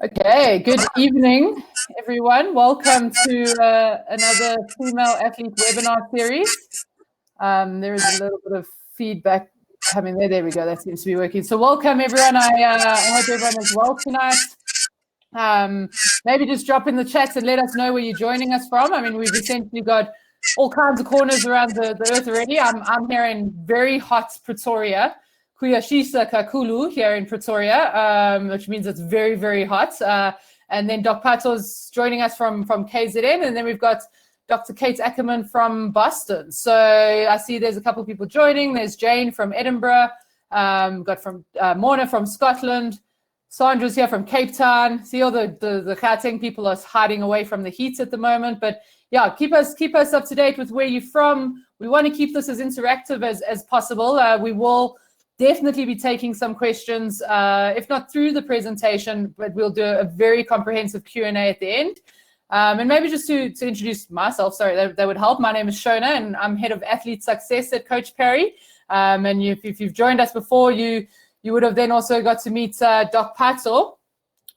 Okay, good evening, everyone. Welcome to another female athlete webinar series. There is a little bit of feedback coming there. There we go. That seems to be working. So welcome, everyone. I hope everyone is well tonight. Maybe just drop in the chat and let us know where you're joining us from. I mean, we've essentially got all kinds of corners around the earth already. I'm here in very hot Pretoria. Kuyashisa Kakulu here in Pretoria, which means it's very, very hot. And then Doc Phatho's joining us from KZN, and then we've got Dr. Kate Ackerman from Boston. So I see there's a couple of people joining. There's Jane from Edinburgh, got from Morna from Scotland. Sandra's here from Cape Town. See all the Gauteng people are hiding away from the heat at the moment. But yeah, keep us up to date with where you're from. We want to keep this as interactive as possible. We will definitely be taking some questions, if not through the presentation, but we'll do a very comprehensive Q&A at the end. And maybe just to introduce myself, sorry, that would help. My name is Shona, and I'm head of athlete success at Coach Perry. And if you've joined us before, you would have then also got to meet Doc Phatho.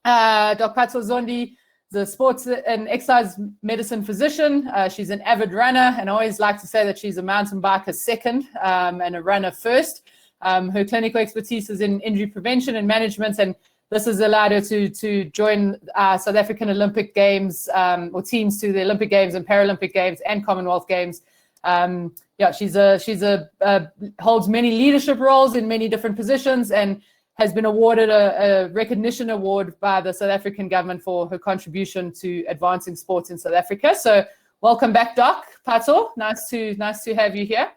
Doc Phatho Zondi, the sports and exercise medicine physician. She's an avid runner, and I always like to say that she's a mountain biker second and a runner first. Her clinical expertise is in injury prevention and management, and this has allowed her to join South African Olympic Games or teams to the Olympic Games and Paralympic Games and Commonwealth Games. Yeah, she's holds many leadership roles in many different positions and has been awarded a recognition award by the South African government for her contribution to advancing sports in South Africa. So welcome back, Doc Phatho. Nice to have you here.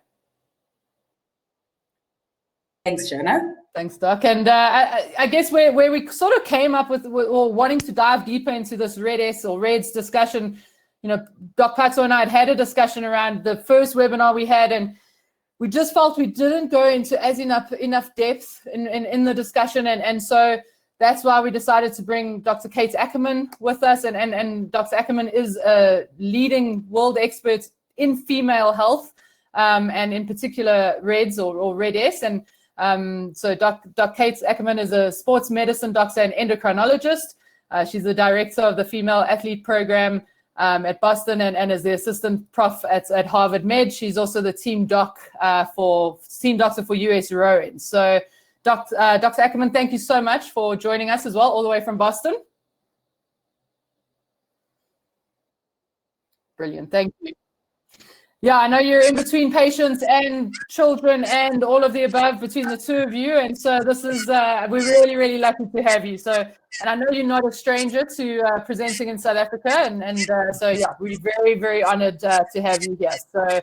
Thanks, Shona. Thanks, Doc. And I guess where we sort of came up with or wanting to dive deeper into this RED-S or RED-S discussion, you know, Doc Phatho and I had a discussion around the first webinar we had, and we just felt we didn't go into enough depth in the discussion. And so that's why we decided to bring Dr. Kate Ackerman with us. And Dr. Ackerman is a leading world expert in female health, and in particular RED-S or RED-S. And so Dr. Kate Ackerman is a sports medicine doctor and endocrinologist. She's the director of the female athlete program at Boston and is the assistant prof at Harvard Med. She's also the team doctor for US rowing. So Dr. Ackerman, thank you so much for joining us as well, all the way from Boston. Brilliant, thank you. Yeah, I know you're in between patients and children and all of the above between the two of you. And so this is, we're really, really lucky to have you. So, and I know you're not a stranger to presenting in South Africa. And so, yeah, we're very, very honored to have you here. So,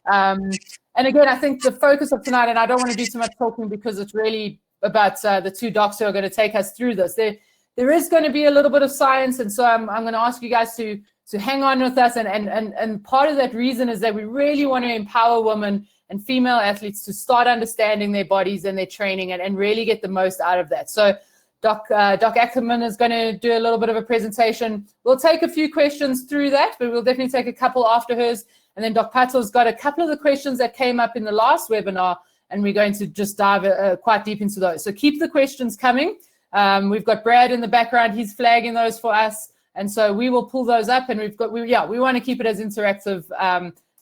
and again, I think the focus of tonight, and I don't want to do too much talking because it's really about the two docs who are going to take us through this. There is going to be a little bit of science. And so I'm going to ask you guys to hang on with us. And part of that reason is that we really want to empower women and female athletes to start understanding their bodies and their training and really get the most out of that. So Doc Ackerman is going to do a little bit of a presentation. We'll take a few questions through that, but we'll definitely take a couple after hers. And then Doc Phatho's got a couple of the questions that came up in the last webinar, and we're going to just dive quite deep into those. So keep the questions coming. We've got Brad in the background. He's flagging those for us. And so we will pull those up, and we want to keep it as interactive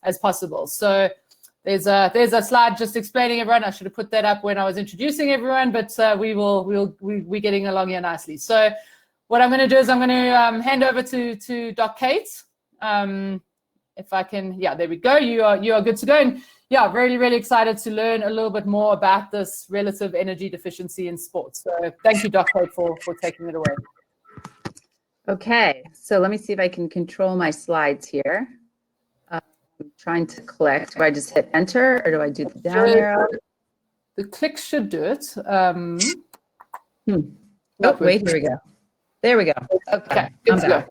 as possible. So there's a slide just explaining everyone. I should have put that up when I was introducing everyone, but we're getting along here nicely. So what I'm going to do is I'm going to hand over to Doc Kate. If I can, yeah, there we go. You are good to go. And yeah, really, really excited to learn a little bit more about this relative energy deficiency in sports. So thank you, Doc Kate, for taking it away. Okay, so let me see if I can control my slides here. I'm trying to collect. Do I just hit enter or do I do the down arrow? The click should do it. Oh, wait, here we go. There we go. Okay, I'm back.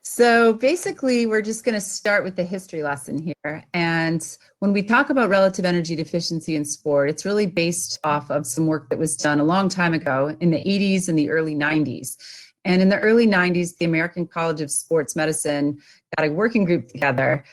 So basically, we're just going to start with the history lesson here. And when we talk about relative energy deficiency in sport, it's really based off of some work that was done a long time ago in the 80s and the early 90s. And in the early 90s, the American College of Sports Medicine got a working group together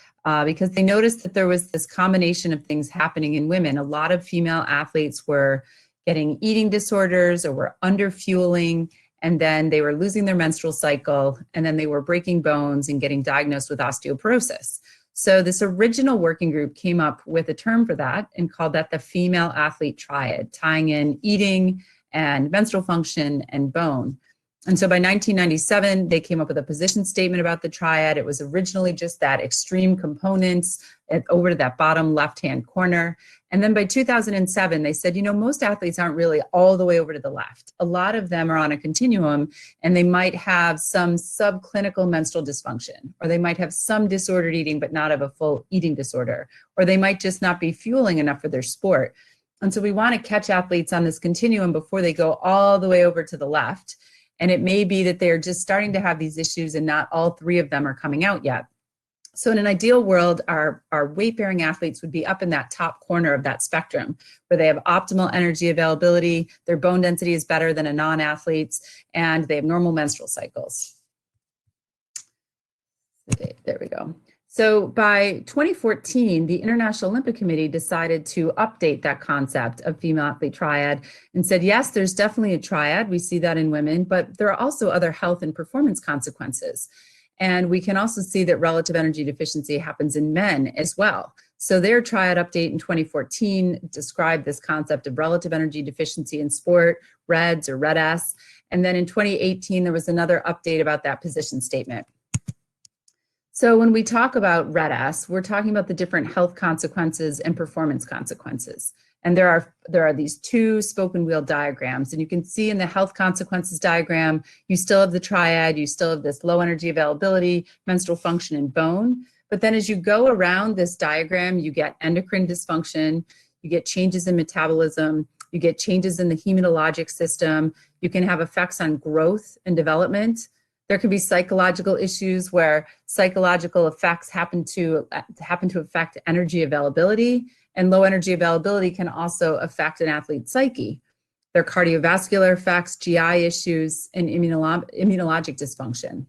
because they noticed that there was this combination of things happening in women. A lot of female athletes were getting eating disorders or were under fueling, and then they were losing their menstrual cycle, and then they were breaking bones and getting diagnosed with osteoporosis. So this original working group came up with a term for that and called that the female athlete triad, tying in eating and menstrual function and bone. And so by 1997, they came up with a position statement about the triad. It was originally just that extreme components over to that bottom left-hand corner. And then by 2007, they said, you know, most athletes aren't really all the way over to the left. A lot of them are on a continuum, and they might have some subclinical menstrual dysfunction, or they might have some disordered eating, but not of a full eating disorder, or they might just not be fueling enough for their sport. And so we want to catch athletes on this continuum before they go all the way over to the left. And it may be that they're just starting to have these issues and not all three of them are coming out yet. So in an ideal world, our weight-bearing athletes would be up in that top corner of that spectrum, where they have optimal energy availability, their bone density is better than a non-athlete's, and they have normal menstrual cycles. Okay, there we go. So by 2014, the International Olympic Committee decided to update that concept of female athlete triad and said, yes, there's definitely a triad. We see that in women, but there are also other health and performance consequences. And we can also see that relative energy deficiency happens in men as well. So their triad update in 2014 described this concept of relative energy deficiency in sport, RED-S or RED-S. And then in 2018, there was another update about that position statement. So when we talk about RED-S, we're talking about the different health consequences and performance consequences. And there are these two spoken wheel diagrams, and you can see in the health consequences diagram, you still have the triad, you still have this low energy availability, menstrual function, and bone. But then as you go around this diagram, you get endocrine dysfunction, you get changes in metabolism, you get changes in the hematologic system, you can have effects on growth and development. There can be psychological issues where psychological effects happen to affect energy availability, and low energy availability can also affect an athlete's psyche. There are cardiovascular effects, GI issues, and immunologic dysfunction.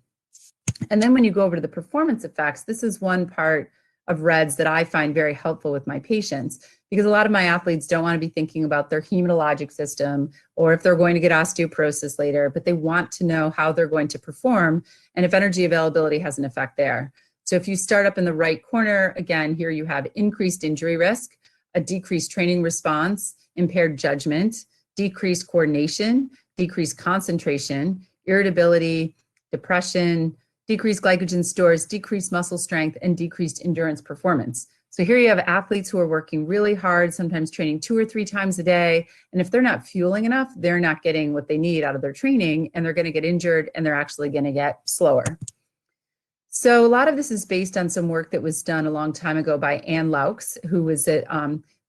And then when you go over to the performance effects, this is one part of RED-S that I find very helpful with my patients, because a lot of my athletes don't want to be thinking about their hematologic system or if they're going to get osteoporosis later, but they want to know how they're going to perform and if energy availability has an effect there. So if you start up in the right corner, again, here you have increased injury risk, a decreased training response, impaired judgment, decreased coordination, decreased concentration, irritability, depression, decreased glycogen stores, decreased muscle strength, and decreased endurance performance. So here you have athletes who are working really hard, sometimes training 2 or 3 times a day. And if they're not fueling enough, they're not getting what they need out of their training, and they're going to get injured, and they're actually going to get slower. So a lot of this is based on some work that was done a long time ago by Ann Laux, who was at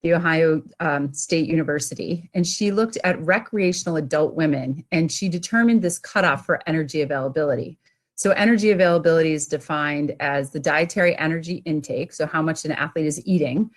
the Ohio State University. And she looked at recreational adult women, and she determined this cutoff for energy availability. So energy availability is defined as the dietary energy intake, so how much an athlete is eating,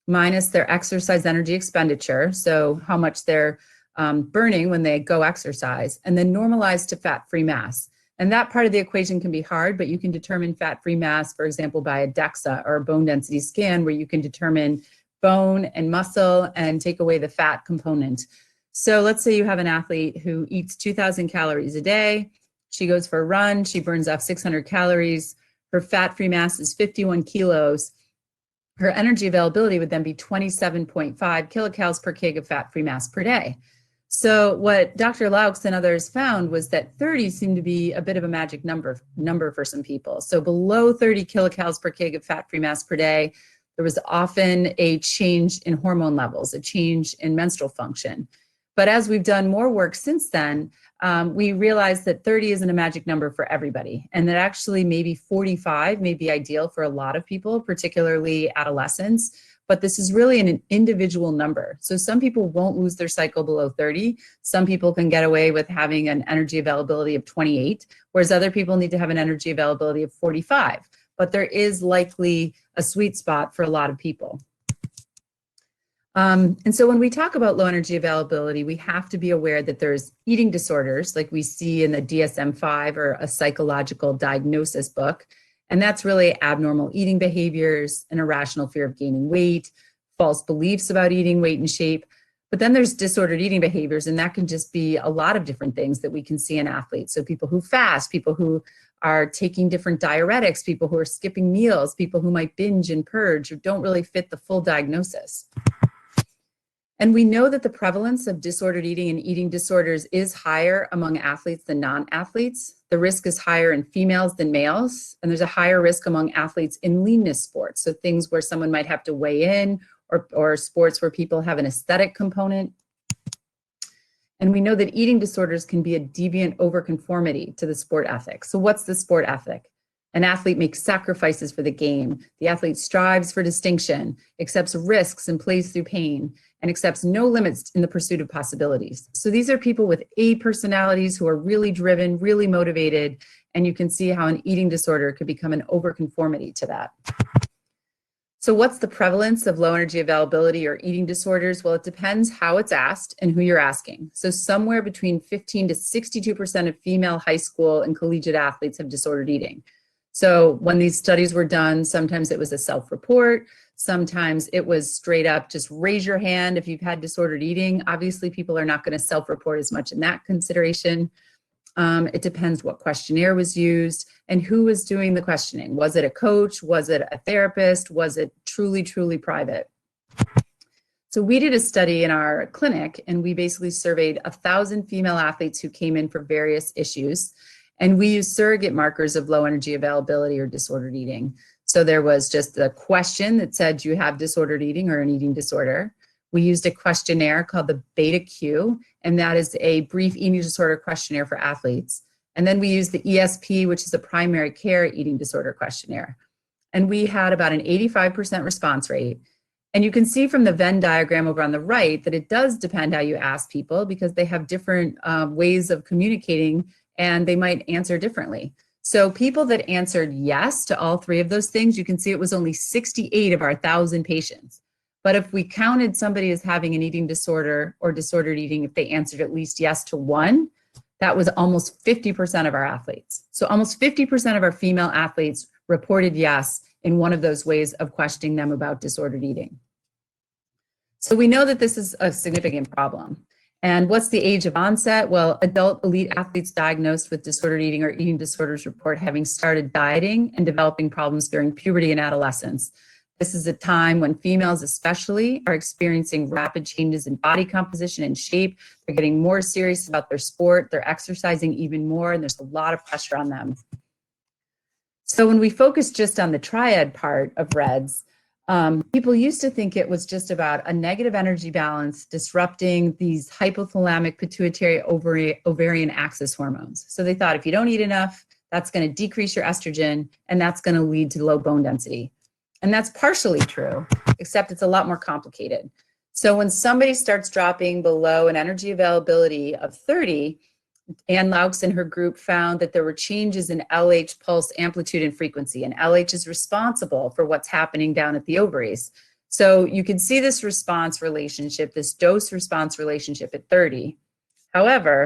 minus their exercise energy expenditure, so how much they're burning when they go exercise, and then normalized to fat-free mass. And that part of the equation can be hard, but you can determine fat-free mass, for example, by a DEXA or a bone density scan, where you can determine bone and muscle and take away the fat component. So let's say you have an athlete who eats 2,000 calories a day. She goes for a run, she burns off 600 calories. Her fat-free mass is 51 kilos. Her energy availability would then be 27.5 kilocalories per kg of fat-free mass per day. So what Dr. Laux and others found was that 30 seemed to be a bit of a magic number for some people. So below 30 kilocalories per kg of fat-free mass per day, there was often a change in hormone levels, a change in menstrual function. But as we've done more work since then, we realized that 30 isn't a magic number for everybody, and that actually maybe 45 may be ideal for a lot of people, particularly adolescents. But this is really an individual number. So some people won't lose their cycle below 30. Some people can get away with having an energy availability of 28, whereas other people need to have an energy availability of 45. But there is likely a sweet spot for a lot of people. And so when we talk about low energy availability, we have to be aware that there's eating disorders like we see in the DSM-5 or a psychological diagnosis book. And that's really abnormal eating behaviors, an irrational fear of gaining weight, false beliefs about eating, weight, and shape. But then there's disordered eating behaviors, and that can just be a lot of different things that we can see in athletes. So people who fast, people who are taking different diuretics, people who are skipping meals, people who might binge and purge or don't really fit the full diagnosis. And we know that the prevalence of disordered eating and eating disorders is higher among athletes than non-athletes. The risk is higher in females than males, and there's a higher risk among athletes in leanness sports. So things where someone might have to weigh in, or sports where people have an aesthetic component. And we know that eating disorders can be a deviant overconformity to the sport ethic. So what's the sport ethic? An athlete makes sacrifices for the game. The athlete strives for distinction, accepts risks and plays through pain, and accepts no limits in the pursuit of possibilities. So these are people with A personalities who are really driven, really motivated, and you can see how an eating disorder could become an overconformity to that. So what's the prevalence of low energy availability or eating disorders? Well, it depends how it's asked and who you're asking. So somewhere between 15 to 62% of female high school and collegiate athletes have disordered eating. So when these studies were done, sometimes it was a self-report, sometimes it was straight up, just raise your hand if you've had disordered eating. Obviously, people are not going to self-report as much in that consideration. It depends what questionnaire was used and who was doing the questioning. Was it a coach? Was it a therapist? Was it truly, truly private? So we did a study in our clinic, and we basically surveyed 1,000 female athletes who came in for various issues. And we used surrogate markers of low energy availability or disordered eating. So there was just a question that said, do you have disordered eating or an eating disorder? We used a questionnaire called the Beta Q, and that is a brief eating disorder questionnaire for athletes. And then we used the ESP, which is a primary care eating disorder questionnaire. And we had about an 85% response rate. And you can see from the Venn diagram over on the right that it does depend how you ask people, because they have different ways of communicating and they might answer differently. So people that answered yes to all three of those things, you can see it was only 68 of our 1,000 patients. But if we counted somebody as having an eating disorder or disordered eating, if they answered at least yes to one, that was almost 50% of our athletes. So almost 50% of our female athletes reported yes in one of those ways of questioning them about disordered eating. So we know that this is a significant problem. And what's the age of onset? Well, adult elite athletes diagnosed with disordered eating or eating disorders report having started dieting and developing problems during puberty and adolescence. This is a time when females especially are experiencing rapid changes in body composition and shape. They're getting more serious about their sport. They're exercising even more, and there's a lot of pressure on them. So when we focus just on the triad part of RED-S, people used to think it was just about a negative energy balance disrupting these hypothalamic pituitary ovarian axis hormones. So they thought if you don't eat enough, that's going to decrease your estrogen, and that's going to lead to low bone density. And that's partially true, except it's a lot more complicated. So when somebody starts dropping below an energy availability of 30, Ann Laux and her group found that there were changes in LH pulse amplitude and frequency, and LH is responsible for what's happening down at the ovaries. So you can see this response relationship, this dose response relationship at 30. However,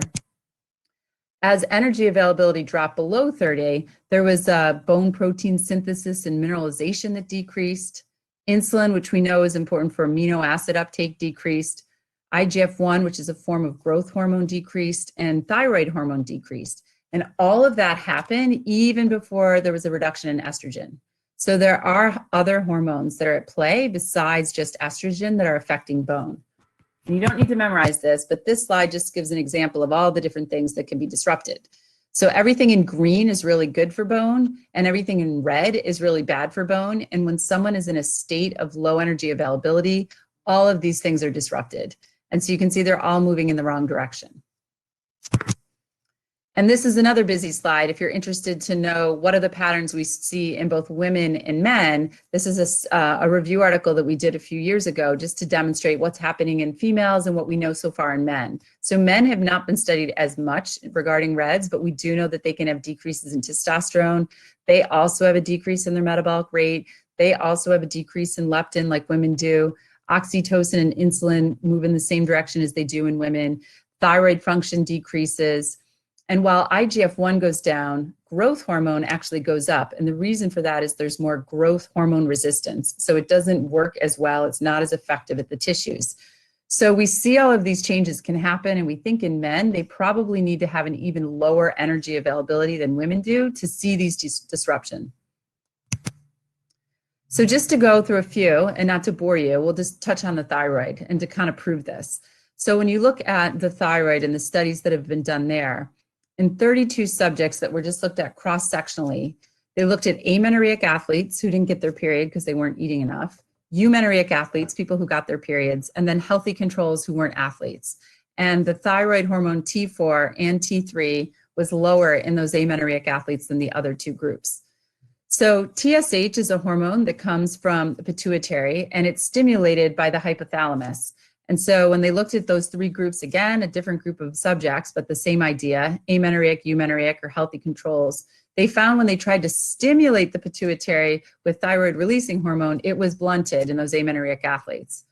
as energy availability dropped below 30, there was bone protein synthesis and mineralization that decreased. Insulin, which we know is important for amino acid uptake, decreased. IGF-1, which is a form of growth hormone, decreased, and thyroid hormone decreased. And all of that happened even before there was a reduction in estrogen. So there are other hormones that are at play besides just estrogen that are affecting bone. And you don't need to memorize this, but this slide just gives an example of all the different things that can be disrupted. So everything in green is really good for bone, and everything in red is really bad for bone. And when someone is in a state of low energy availability, all of these things are disrupted. And so you can see they're all moving in the wrong direction. And this is another busy slide. If you're interested to know what are the patterns we see in both women and men, this is a review article that we did a few years ago just to demonstrate what's happening in females and what we know so far in men. So men have not been studied as much regarding RED-S, but we do know that they can have decreases in testosterone. They also have a decrease in their metabolic rate. They also have a decrease in leptin like women do. Oxytocin and insulin move in the same direction as they do in women. Thyroid function decreases. And while IGF-1 goes down, growth hormone actually goes up. And the reason for that is there's more growth hormone resistance. So it doesn't work as well. It's not as effective at the tissues. So we see all of these changes can happen, and we think in men, they probably need to have an even lower energy availability than women do to see these disruption. So just to go through a few, and not to bore you, we'll just touch on the thyroid and to kind of prove this. So when you look at the thyroid and the studies that have been done there, in 32 subjects that were just looked at cross-sectionally, they looked at amenorrheic athletes who didn't get their period because they weren't eating enough, eumenorrheic athletes, people who got their periods, and then healthy controls who weren't athletes. And the thyroid hormone T4 and T3 was lower in those amenorrheic athletes than the other two groups. So TSH is a hormone that comes from the pituitary, and it's stimulated by the hypothalamus. And so when they looked at those three groups, again, a different group of subjects, but the same idea, amenorrheic, eumenorrheic, or healthy controls, they found when they tried to stimulate the pituitary with thyroid releasing hormone, it was blunted in those amenorrheic athletes.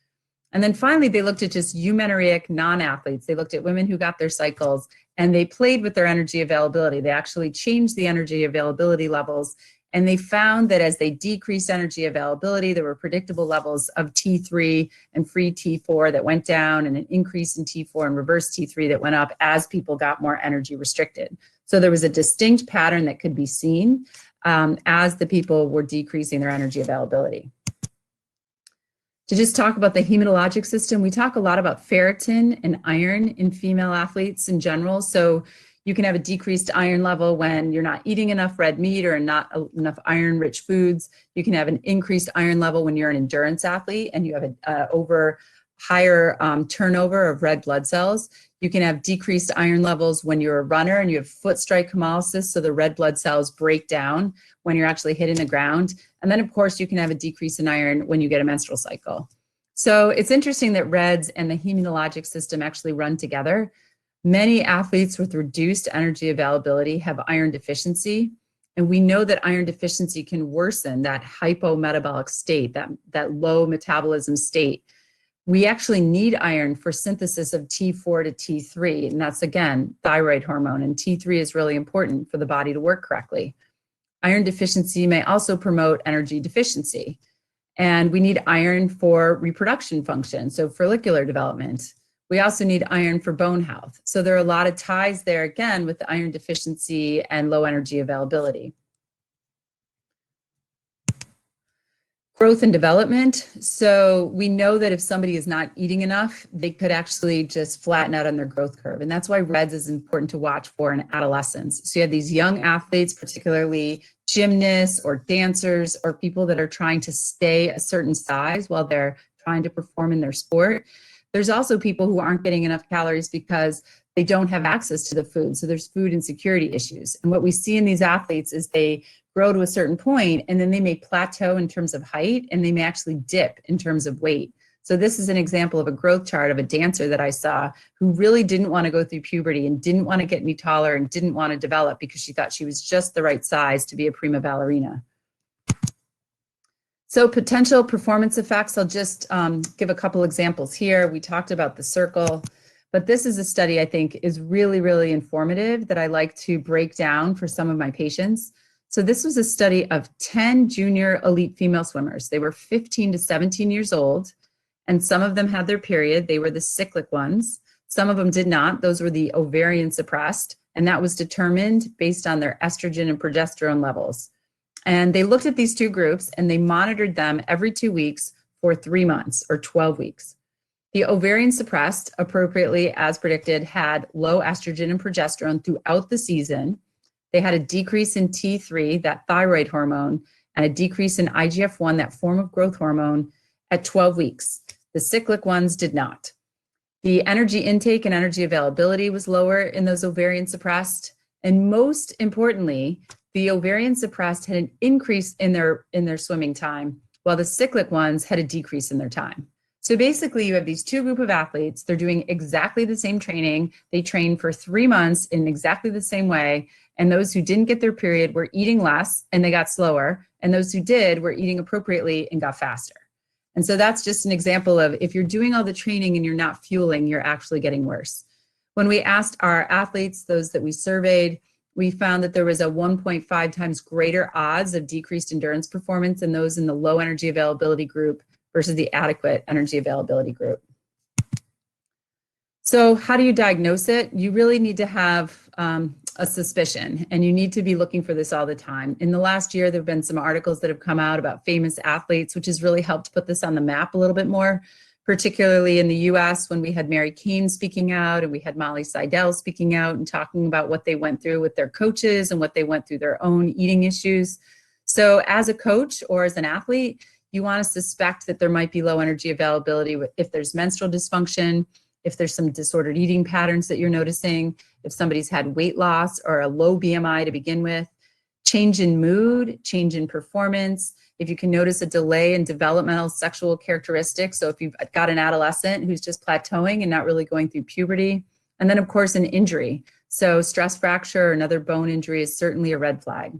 And then finally, they looked at just eumenorrheic non-athletes. They looked at women who got their cycles, and they played with their energy availability. They actually changed the energy availability levels, and they found that as they decreased energy availability, there were predictable levels of T3 and free T4 that went down, and an increase in T4 and reverse T3 that went up as people got more energy restricted. So there was a distinct pattern that could be seen as the people were decreasing their energy availability. To just talk about the hematologic system, we talk a lot about ferritin and iron in female athletes in general. So you can have a decreased iron level when you're not eating enough red meat or not enough iron-rich foods. You can have an increased iron level when you're an endurance athlete and you have a higher turnover of red blood cells. You can have decreased iron levels when you're a runner and you have foot strike hemolysis, so the red blood cells break down when you're actually hitting the ground. And then, of course, you can have a decrease in iron when you get a menstrual cycle. So it's interesting that RED-S and the hematologic system actually run together. Many athletes with reduced energy availability have iron deficiency, and we know that iron deficiency can worsen that hypometabolic state, that low metabolism state. We actually need iron for synthesis of T4 to T3, and that's, again, thyroid hormone, and T3 is really important for the body to work correctly. Iron deficiency may also promote energy deficiency, and we need iron for reproduction function, so follicular development. We also need iron for bone health. So there are a lot of ties there, again, with the iron deficiency and low energy availability. Growth and development. So we know that if somebody is not eating enough, they could actually just flatten out on their growth curve. And that's why RED-S is important to watch for in adolescence. So you have these young athletes, particularly gymnasts or dancers or people that are trying to stay a certain size while they're trying to perform in their sport. There's also people who aren't getting enough calories because they don't have access to the food. So there's food insecurity issues. And what we see in these athletes is they grow to a certain point and then they may plateau in terms of height and they may actually dip in terms of weight. So this is an example of a growth chart of a dancer that I saw who really didn't want to go through puberty and didn't want to get any taller and didn't want to develop because she thought she was just the right size to be a prima ballerina. So potential performance effects, I'll just give a couple examples here. We talked about the circle, but this is a study I think is really, really informative that I like to break down for some of my patients. So this was a study of 10 junior elite female swimmers. They were 15 to 17 years old, and some of them had their period. They were the cyclic ones. Some of them did not. Those were the ovarian suppressed, and that was determined based on their estrogen and progesterone levels. And they looked at these two groups and they monitored them every 2 weeks for 3 months or 12 weeks. The ovarian suppressed, appropriately as predicted, had low estrogen and progesterone throughout the season. They had a decrease in T3, that thyroid hormone, and a decrease in IGF-1, that form of growth hormone, at 12 weeks. The cyclic ones did not. The energy intake and energy availability was lower in those ovarian suppressed. And most importantly, the ovarian suppressed had an increase in their swimming time, while the cyclic ones had a decrease in their time. So basically you have these two groups of athletes, they're doing exactly the same training. They train for 3 months in exactly the same way. And those who didn't get their period were eating less and they got slower. And those who did were eating appropriately and got faster. And so that's just an example of if you're doing all the training and you're not fueling, you're actually getting worse. When we asked our athletes, those that we surveyed, we found that there was a 1.5 times greater odds of decreased endurance performance in those in the low energy availability group versus the adequate energy availability group. So how do you diagnose it? You really need to have a suspicion, and you need to be looking for this all the time. In the last year, there have been some articles that have come out about famous athletes, which has really helped put this on the map a little bit more, particularly in the US when we had Mary Kane speaking out and we had Molly Seidel speaking out and talking about what they went through with their coaches and what they went through their own eating issues. So as a coach or as an athlete, you want to suspect that there might be low energy availability if there's menstrual dysfunction, if there's some disordered eating patterns that you're noticing, if somebody's had weight loss or a low BMI to begin with, change in mood, change in performance, if you can notice a delay in developmental sexual characteristics. So if you've got an adolescent who's just plateauing and not really going through puberty, and then of course an injury. So stress fracture or another bone injury is certainly a red flag.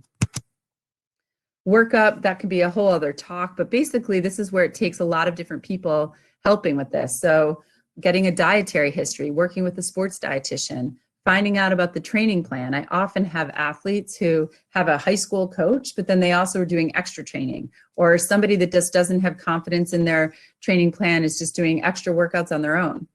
Workup, that could be a whole other talk, but basically this is where it takes a lot of different people helping with this. So getting a dietary history, working with a sports dietitian, finding out about the training plan. I often have athletes who have a high school coach, but then they also are doing extra training, or somebody that just doesn't have confidence in their training plan is just doing extra workouts on their own.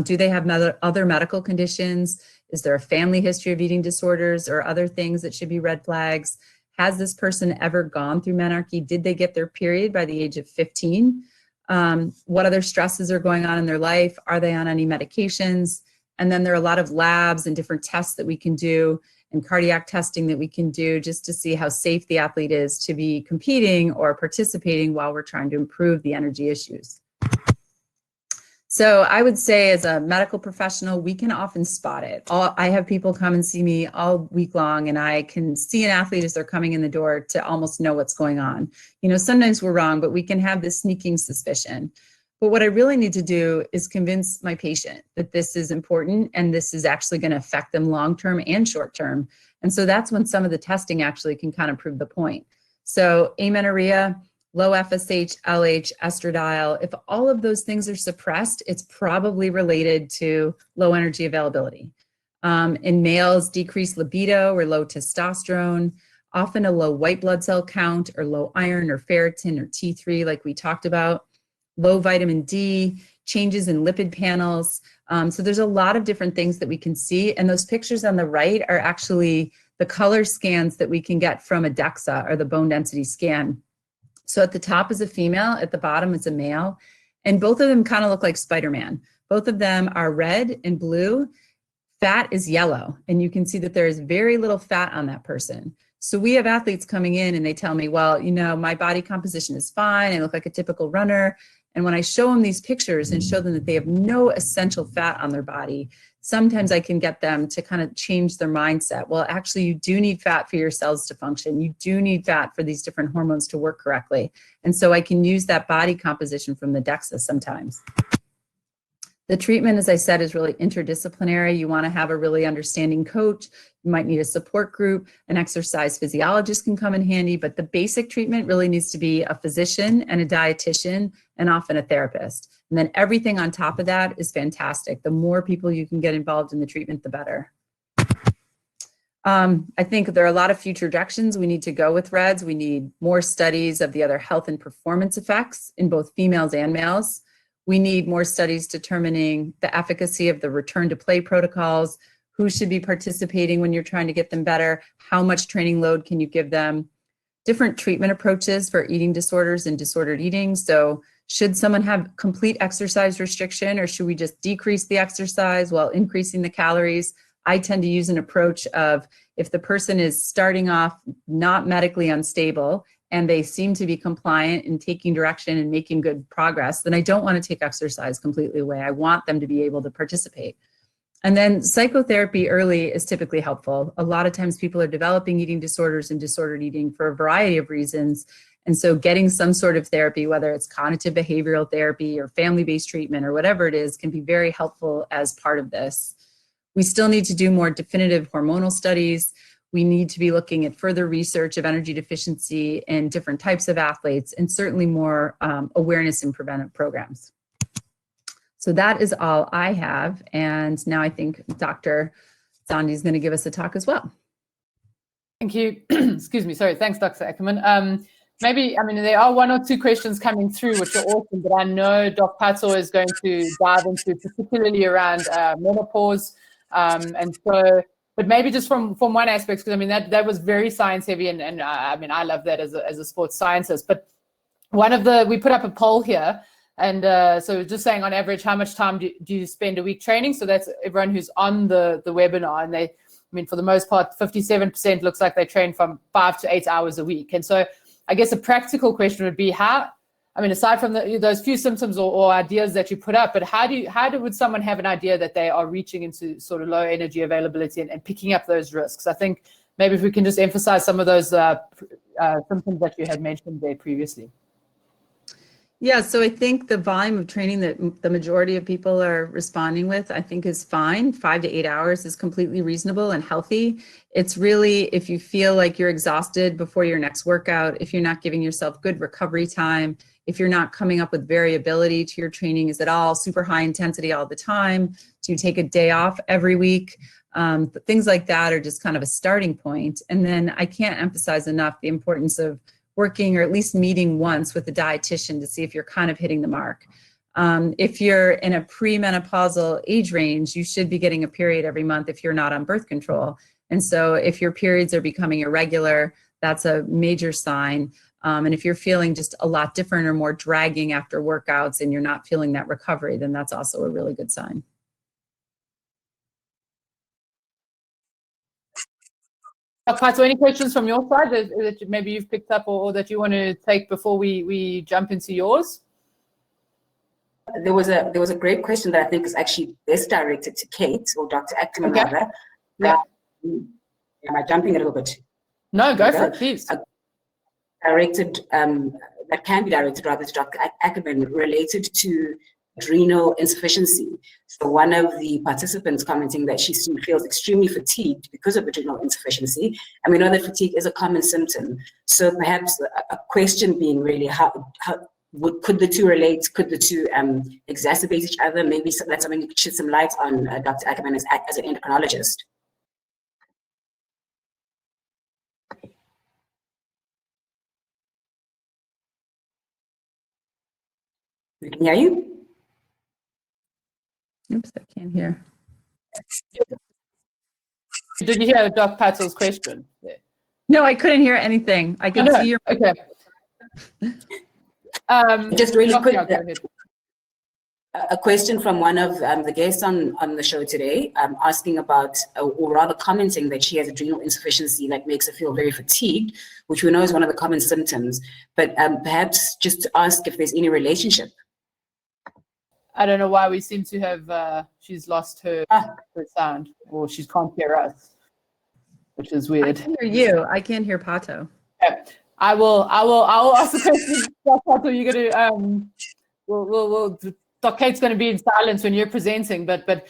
Do they have other medical conditions? Is there a family history of eating disorders or other things that should be red flags? Has this person ever gone through menarche? Did they get their period by the age of 15? What other stresses are going on in their life? Are they on any medications? And then there are a lot of labs and different tests that we can do and cardiac testing that we can do just to see how safe the athlete is to be competing or participating while we're trying to improve the energy issues. So I would say as a medical professional, we can often spot it. I have people come and see me all week long, and I can see an athlete as they're coming in the door to almost know what's going on. You know, sometimes we're wrong, but we can have this sneaking suspicion. But what I really need to do is convince my patient that this is important and this is actually going to affect them long-term and short-term. And so that's when some of the testing actually can kind of prove the point. So amenorrhea, low FSH, LH, estradiol, if all of those things are suppressed, it's probably related to low energy availability. In males, decreased libido or low testosterone, often a low white blood cell count or low iron or ferritin or T3 like we talked about, low vitamin D, changes in lipid panels. So there's a lot of different things that we can see. And those pictures on the right are actually the color scans that we can get from a DEXA or the bone density scan. So at the top is a female, at the bottom is a male, and both of them kind of look like Spider-Man. Both of them are red and blue. Fat is yellow, and you can see that there is very little fat on that person. So we have athletes coming in and they tell me, well, you know, my body composition is fine. I look like a typical runner. And when I show them these pictures and show them that they have no essential fat on their body, sometimes I can get them to kind of change their mindset. Well, actually, you do need fat for your cells to function. You do need fat for these different hormones to work correctly. And so I can use that body composition from the DEXA sometimes. The treatment, as I said, is really interdisciplinary. You want to have a really understanding coach. You might need a support group. An exercise physiologist can come in handy, but the basic treatment really needs to be a physician and a dietitian and often a therapist. And then everything on top of that is fantastic. The more people you can get involved in the treatment, the better. I think there are a lot of future directions we need to go with RED-S. We need more studies of the other health and performance effects in both females and males. We need more studies determining the efficacy of the return to play protocols, who should be participating when you're trying to get them better, how much training load can you give them, different treatment approaches for eating disorders and disordered eating. So should someone have complete exercise restriction, or should we just decrease the exercise while increasing the calories? I tend to use an approach of, if the person is starting off not medically unstable and they seem to be compliant and taking direction and making good progress, then I don't want to take exercise completely away. I want them to be able to participate. And then psychotherapy early is typically helpful. A lot of times people are developing eating disorders and disordered eating for a variety of reasons. And so getting some sort of therapy, whether it's cognitive behavioral therapy or family-based treatment or whatever it is, can be very helpful as part of this. We still need to do more definitive hormonal studies. We need to be looking at further research of energy deficiency in different types of athletes, and certainly more awareness and preventive programs. So that is all I have. And now I think Dr. Zondi is going to give us a talk as well. Thank you. Excuse me. Sorry. Thanks, Dr. Ackerman. maybe, I mean, there are 1 or 2 questions coming through, which are awesome, but I know Doc Phatho is going to dive into particularly around menopause. And so, but maybe just from one aspect, because I mean, that was very science heavy, and I mean, I love that as a sports scientist. But we put up a poll here, and so just saying on average, how much time do you spend a week training? So that's everyone who's on the webinar, and I mean, for the most part, 57% looks like they train from 5 to 8 hours a week. And so I guess a practical question would be aside from those few symptoms or ideas that you put up, but would someone have an idea that they are reaching into sort of low energy availability and picking up those risks? I think maybe if we can just emphasize some of those symptoms that you had mentioned there previously. Yeah, so I think the volume of training that the majority of people are responding with, I think is fine. 5 to 8 hours is completely reasonable and healthy. It's really, if you feel like you're exhausted before your next workout, if you're not giving yourself good recovery time, if you're not coming up with variability to your training, is it all super high intensity all the time? Do you take a day off every week? Things like that are just kind of a starting point. And then I can't emphasize enough the importance of working or at least meeting once with a dietitian to see if you're kind of hitting the mark. If you're in a premenopausal age range, you should be getting a period every month if you're not on birth control. And so if your periods are becoming irregular, that's a major sign. And if you're feeling just a lot different or more dragging after workouts and you're not feeling that recovery, then that's also a really good sign. So any questions from your side that maybe you've picked up or that you want to take before we jump into yours? There was a great question that I think is actually best directed to Kate or Dr. Ackerman. Okay. Yeah. Am I jumping a little bit? No, go for it, please. That can be directed rather to Dr. Ackerman, related to adrenal insufficiency. So one of the participants commenting that she feels extremely fatigued because of adrenal insufficiency, and we know that fatigue is a common symptom. So perhaps a question being really could the two relate? Could the two exacerbate each other? Maybe that's something you could shed some light on, Dr. Ackerman, as an endocrinologist. We can hear you. Oops, I can't hear. Did you hear Dr. Phatho's question? No, I couldn't hear anything. I could see your. Okay. Just really quick, go ahead. A question from one of the guests on the show today, asking about, or rather commenting that she has adrenal insufficiency that makes her feel very fatigued, which we know is one of the common symptoms, but perhaps just to ask if there's any relationship. I don't know why we seem to have, she's lost her sound, or she can't hear us, which is weird. I can hear you. I can't hear Phatho. Okay. I will ask the question. Phatho, you're going to, Dr. Kate's going to be in silence when you're presenting, but Dr.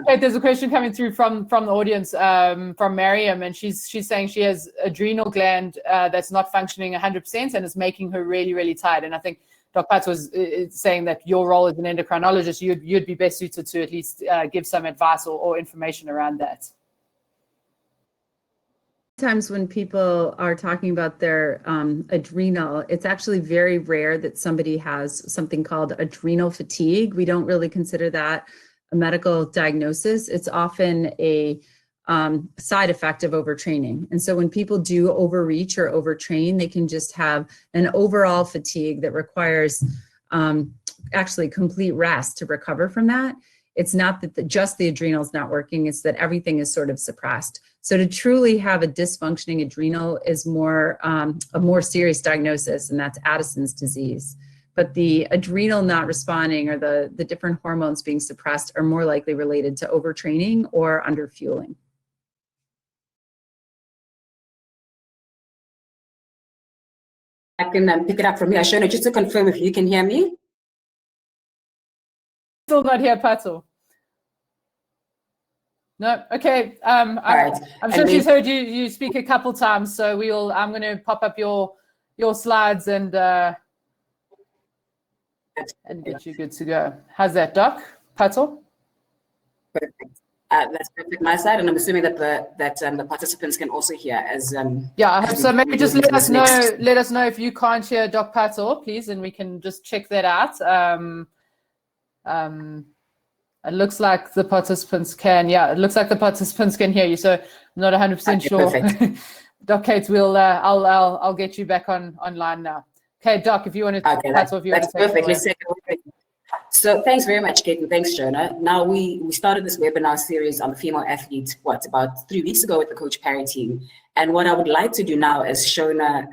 Kate, there's a question coming through from the audience, from Mariam, and she's saying she has adrenal gland that's not functioning 100% and it's making her really, really tired. And I think Dr. Phatho was saying that your role as an endocrinologist, you'd be best suited to at least give some advice or information around that. Sometimes when people are talking about their adrenal, it's actually very rare that somebody has something called adrenal fatigue. We don't really consider that a medical diagnosis. It's often a side effect of overtraining. And so when people do overreach or overtrain, they can just have an overall fatigue that requires actually complete rest to recover from that. It's not that just the adrenal's not working, it's that everything is sort of suppressed. So to truly have a dysfunctioning adrenal is more a more serious diagnosis, and that's Addison's disease. But the adrenal not responding or the different hormones being suppressed are more likely related to overtraining or underfueling. I can pick it up from here. Shona, just to confirm if you can hear me. Still not here, Phatho. No, okay. Right. I'm sure she's heard you speak a couple times, so I'm going to pop up your slides and get you good to go. How's that, Doc? Phatho? Perfect. That's perfect my side, and I'm assuming that the participants can also hear as yeah, I hope so. Maybe just let us know. next. Let us know if you can't hear Doc Phatho, please, and we can just check that out. It looks like the participants can. Yeah, it looks like the participants can hear you. So I'm not 100% sure. Perfect. Doc Kate, I'll get you back online now. Okay, Doc, if you want to. Okay, that's perfect. Let's take it away. So thanks very much, Kate, and thanks, Shona. Now we started this webinar series on female athletes, about 3 weeks ago with the Coach Parry team. And what I would like to do now, as Shona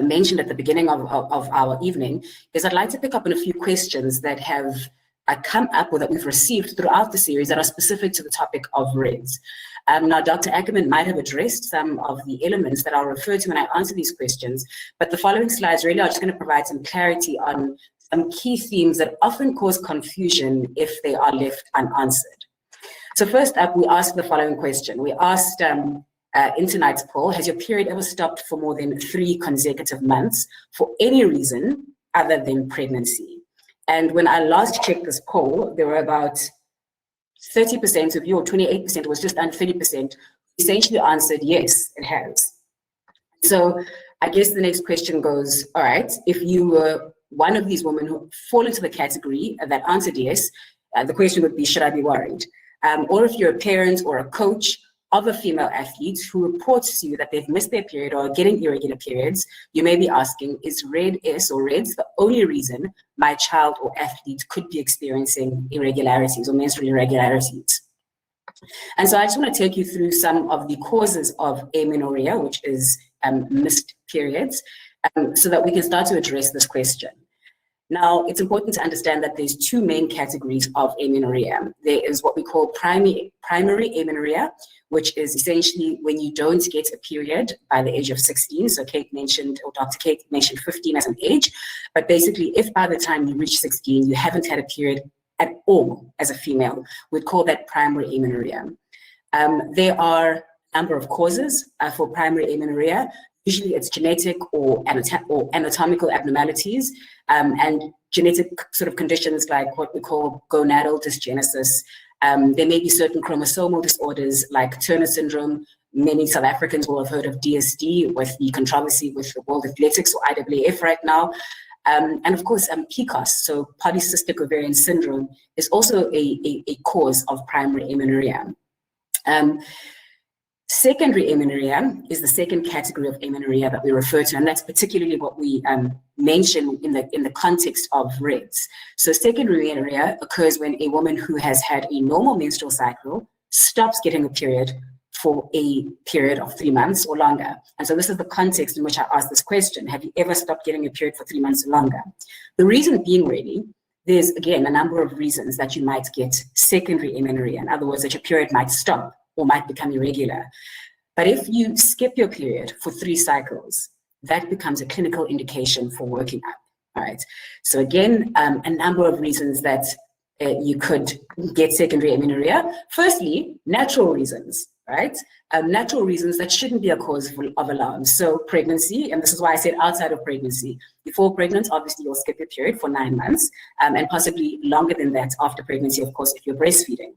mentioned at the beginning of our evening, is I'd like to pick up on a few questions that have come up or that we've received throughout the series that are specific to the topic of RED-S. Now, Dr. Ackerman might have addressed some of the elements that I'll refer to when I answer these questions, but the following slides really are just going to provide some clarity on some key themes that often cause confusion if they are left unanswered. So first up, we asked the following question. We asked in tonight's poll, has your period ever stopped for more than 3 consecutive months for any reason other than pregnancy? And when I last checked this poll, there were about 30% of you, or 28%, it was just under 30%, essentially answered yes, it has. So I guess the next question goes, all right, if you were one of these women who fall into the category that answered yes, the question would be, should I be worried? Or if you're a parent or a coach of a female athlete who reports to you that they've missed their period or are getting irregular periods, you may be asking, is RED-S or RED-S the only reason my child or athlete could be experiencing irregularities or menstrual irregularities? And so I just want to take you through some of the causes of amenorrhea, which is missed periods, so that we can start to address this question. Now, it's important to understand that there's 2 main categories of amenorrhea. There is what we call primary amenorrhea, which is essentially when you don't get a period by the age of 16. So Kate mentioned, or Dr. Kate mentioned 15 as an age, but basically if by the time you reach 16, you haven't had a period at all as a female, we'd call that primary amenorrhea. There are a number of causes for primary amenorrhea. Usually it's genetic or anatomical abnormalities and genetic sort of conditions like what we call gonadal dysgenesis. There may be certain chromosomal disorders like Turner syndrome. Many South Africans will have heard of DSD with the controversy with the World Athletics or IAAF right now. And of course, PCOS, so polycystic ovarian syndrome, is also a cause of primary amenorrhea. Secondary amenorrhea is the second category of amenorrhea that we refer to, and that's particularly what we mention in the context of RED-S. So secondary amenorrhea occurs when a woman who has had a normal menstrual cycle stops getting a period for a period of 3 months or longer. And so this is the context in which I asked this question. Have you ever stopped getting a period for 3 months or longer? The reason being really, there's again a number of reasons that you might get secondary amenorrhea. In other words, that your period might stop or might become irregular. But if you skip your period for 3 cycles, that becomes a clinical indication for working up, all right? So again, a number of reasons that you could get secondary amenorrhea. Firstly, natural reasons, right? Natural reasons that shouldn't be a cause of alarm. So pregnancy, and this is why I said outside of pregnancy. Before pregnant, obviously you'll skip your period for 9 months, and possibly longer than that after pregnancy, of course, if you're breastfeeding.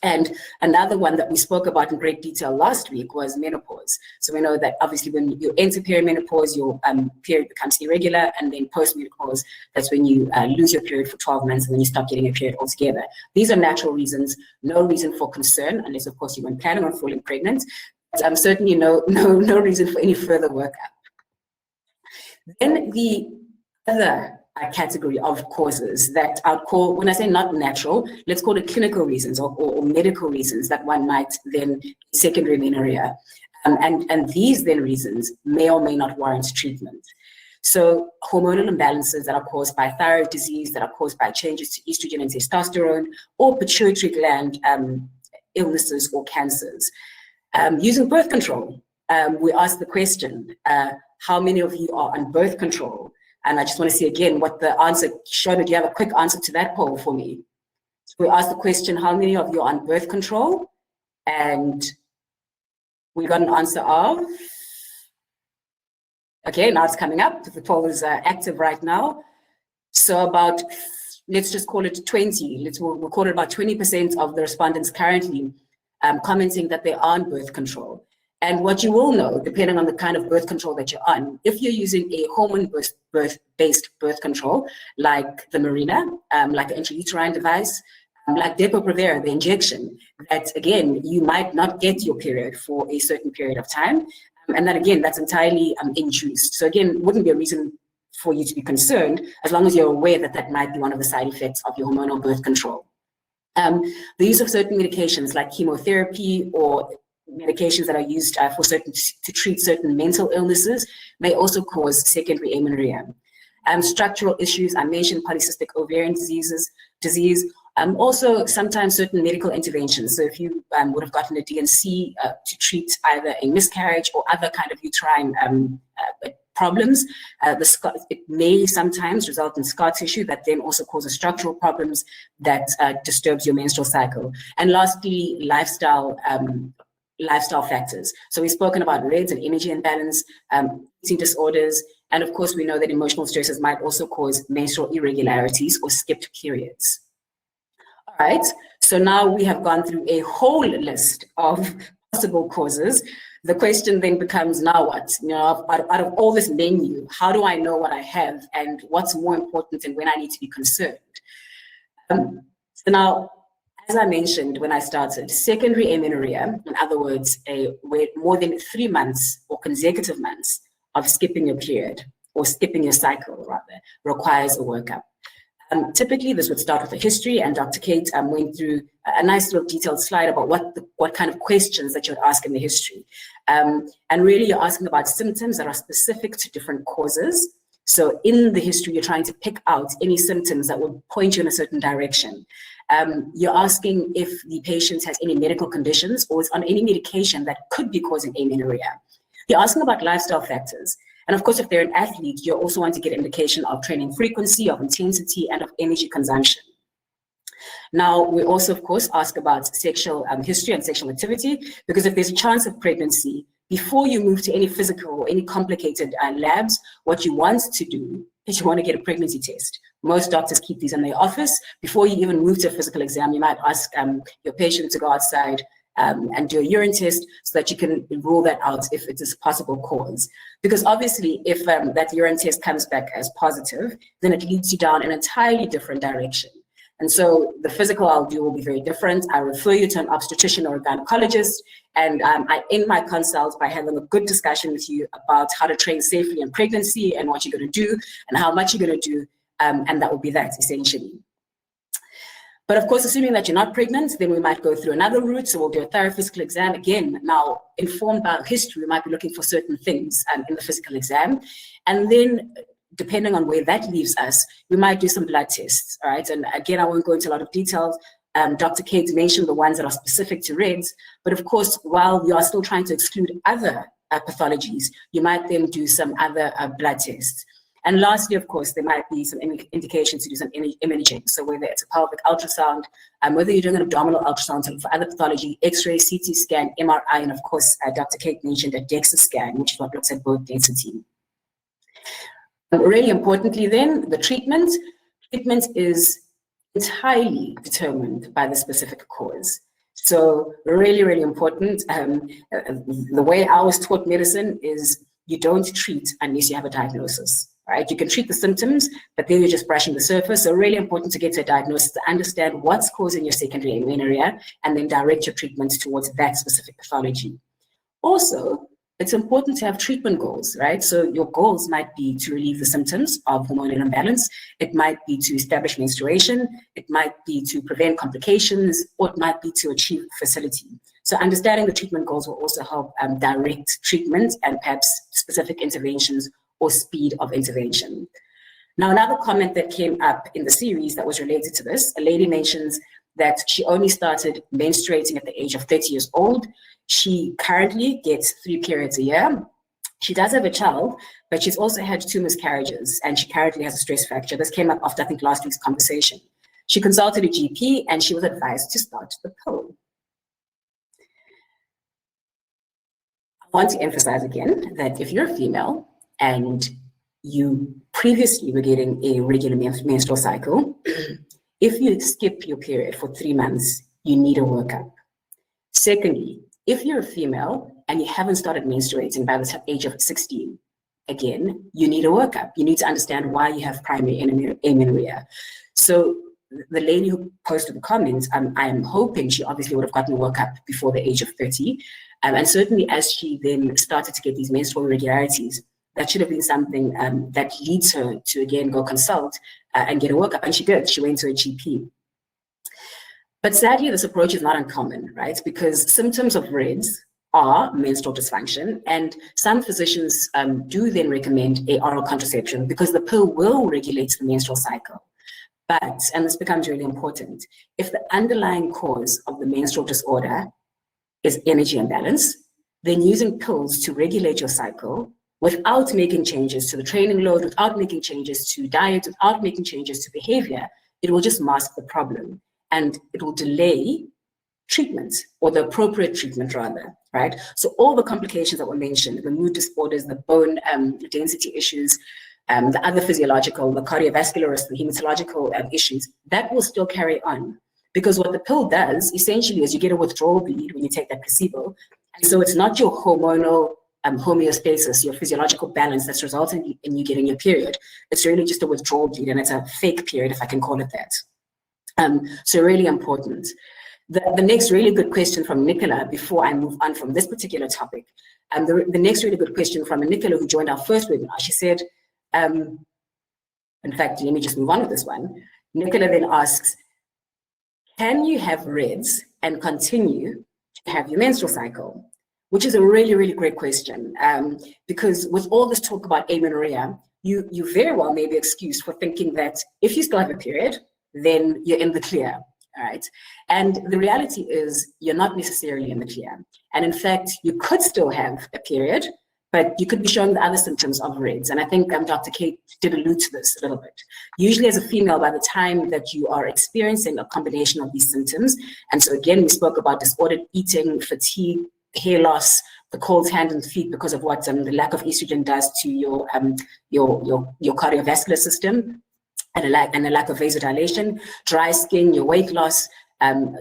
And another one that we spoke about in great detail last week was menopause. So we know that obviously when you enter perimenopause, your period becomes irregular, and then postmenopause, that's when you lose your period for 12 months and then you stop getting a period altogether. These are natural reasons, no reason for concern, unless of course you weren't planning on falling pregnant. But certainly no reason for any further workup. Then the other category of causes that I'd call, when I say not natural, let's call it clinical reasons or medical reasons that one might then secondary amenorrhea. And these then reasons may or may not warrant treatment. So hormonal imbalances that are caused by thyroid disease, that are caused by changes to estrogen and testosterone, or pituitary gland illnesses or cancers. Using birth control, we asked the question, how many of you are on birth control? And I just want to see again what the answer, Shona, do you have a quick answer to that poll for me? So we asked the question, how many of you are on birth control? And we got an answer of, okay, now it's coming up. The poll is active right now. So about let's just call it 20. We'll call it about 20% of the respondents currently commenting that they are on birth control. And what you will know, depending on the kind of birth control that you're on, if you're using a hormone-based birth control, like the Mirena, like an intrauterine device, like Depo-Provera, the injection, that again, you might not get your period for a certain period of time. And that again, that's entirely induced. So again, wouldn't be a reason for you to be concerned, as long as you're aware that that might be one of the side effects of your hormonal birth control. The use of certain medications like chemotherapy or medications that are used to treat certain mental illnesses may also cause secondary amenorrhea. Structural issues, I mentioned polycystic ovarian disease, also sometimes certain medical interventions. So if you would have gotten a DNC to treat either a miscarriage or other kind of uterine problems, it may sometimes result in scar tissue that then also causes structural problems that disturbs your menstrual cycle. And lastly, lifestyle factors. So we've spoken about RED-S and energy imbalance, eating disorders, and of course we know that emotional stresses might also cause menstrual irregularities or skipped periods. All right, so now we have gone through a whole list of possible causes. The question then becomes, now what? You know, out of all this menu, how do I know what I have and what's more important and when I need to be concerned? So now, as I mentioned when I started, secondary amenorrhea, in other words, where more than 3 months or consecutive months of skipping your period or skipping your cycle rather, requires a workup. Typically, this would start with a history, and Dr. Kate went through a nice little detailed slide about what kind of questions that you would ask in the history. And really, you're asking about symptoms that are specific to different causes. So in the history, you're trying to pick out any symptoms that would point you in a certain direction. You're asking if the patient has any medical conditions or is on any medication that could be causing amenorrhea. You're asking about lifestyle factors. And of course, if they're an athlete, you also want to get an indication of training frequency, of intensity, and of energy consumption. Now, we also, of course, ask about sexual history and sexual activity, because if there's a chance of pregnancy, before you move to any physical or any complicated labs, what you want to do is you want to get a pregnancy test. Most doctors keep these in their office. Before you even move to a physical exam, you might ask your patient to go outside and do a urine test so that you can rule that out if it is a possible cause. Because obviously, if that urine test comes back as positive, then it leads you down an entirely different direction. And so the physical I'll do will be very different. I refer you to an obstetrician or a gynecologist, and I end my consult by having a good discussion with you about how to train safely in pregnancy and what you're going to do and how much you're going to do, and that will be that essentially. But of course, assuming that you're not pregnant, then we might go through another route. So we'll do a thorough physical exam. Again, now informed by history, we might be looking for certain things in the physical exam. And then depending on where that leaves us, we might do some blood tests, all right? And again, I won't go into a lot of details. Dr. Kate mentioned the ones that are specific to RED-S, but of course, while you are still trying to exclude other pathologies, you might then do some other blood tests. And lastly, of course, there might be some indication to do some imaging. So whether it's a pelvic ultrasound, whether you're doing an abdominal ultrasound for other pathology, X-ray, CT scan, MRI, and of course, Dr. Kate mentioned a DEXA scan, which is what looks at bone density. Really importantly then, the treatment is entirely determined by the specific cause. So really, really important. The way I was taught medicine is you don't treat unless you have a diagnosis. Right? You can treat the symptoms, but then you're just brushing the surface. So really important to get to a diagnosis to understand what's causing your secondary amenorrhea and then direct your treatments towards that specific pathology. Also, it's important to have treatment goals, right? So your goals might be to relieve the symptoms of hormonal imbalance. It might be to establish menstruation. It might be to prevent complications, or it might be to achieve fertility. So understanding the treatment goals will also help direct treatment and perhaps specific interventions or speed of intervention. Now, another comment that came up in the series that was related to this, a lady mentions that she only started menstruating at the age of 30 years old. She currently gets 3 periods a year. She does have a child, but she's also had 2 miscarriages, and she currently has a stress fracture. This came up after, I think, last week's conversation. She consulted a GP, and she was advised to start the pill. I want to emphasize again that if you're a female and you previously were getting a regular menstrual cycle, if you skip your period for 3 months, you need a workup. Secondly, if you're a female and you haven't started menstruating by the age of 16, again, you need a workup. You need to understand why you have primary amenorrhea. So the lady who posted the comments, I'm hoping she obviously would have gotten a workup before the age of 30. And certainly as she then started to get these menstrual irregularities, that should have been something that leads her to, again, go consult and get a workup. And she did. She went to a GP. But sadly, this approach is not uncommon, right? Because symptoms of RED-S are menstrual dysfunction, and some physicians do then recommend a oral contraception because the pill will regulate the menstrual cycle. But, and this becomes really important, if the underlying cause of the menstrual disorder is energy imbalance, then using pills to regulate your cycle without making changes to the training load, without making changes to diet, without making changes to behavior, it will just mask the problem. And it will delay treatment, or the appropriate treatment rather, right? So all the complications that were mentioned, the mood disorders, the bone density issues, the other physiological, the cardiovascular risk, the hematological issues, that will still carry on. Because what the pill does essentially is you get a withdrawal bleed when you take that placebo. And so it's not your hormonal homeostasis, your physiological balance that's resulting in you getting your period. It's really just a withdrawal bleed, and it's a fake period, if I can call it that. So really important. The next really good question from Nicola, before I move on from this particular topic, the next really good question from Nicola, who joined our first webinar, she said, in fact, let me just move on with this one. Nicola then asks, can you have RED-S and continue to have your menstrual cycle? Which is a really, really great question, because with all this talk about amenorrhea, you very well may be excused for thinking that if you still have a period, then you're in the clear, all right? And the reality is you're not necessarily in the clear. And in fact, you could still have a period, but you could be showing the other symptoms of RED-S. And I think Dr. Kate did allude to this a little bit. Usually as a female, by the time that you are experiencing a combination of these symptoms, and so again, we spoke about disordered eating, fatigue, hair loss, the cold hands and feet because of what the lack of estrogen does to your cardiovascular system, and a lack of vasodilation, dry skin, your weight loss,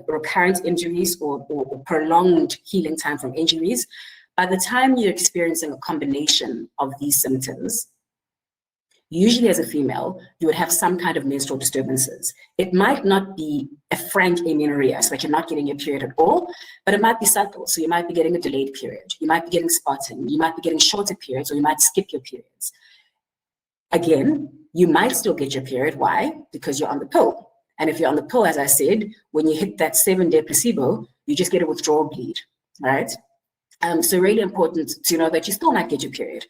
recurrent injuries or prolonged healing time from injuries. By the time you're experiencing a combination of these symptoms, usually as a female, you would have some kind of menstrual disturbances. It might not be a frank amenorrhea, so that you're not getting your period at all, but it might be subtle. So you might be getting a delayed period, you might be getting spotting, you might be getting shorter periods, or you might skip your periods. Again, you might still get your period. Why? Because you're on the pill. And if you're on the pill, as I said, when you hit that 7-day placebo, you just get a withdrawal bleed, right? So really important to know that you still might get your period.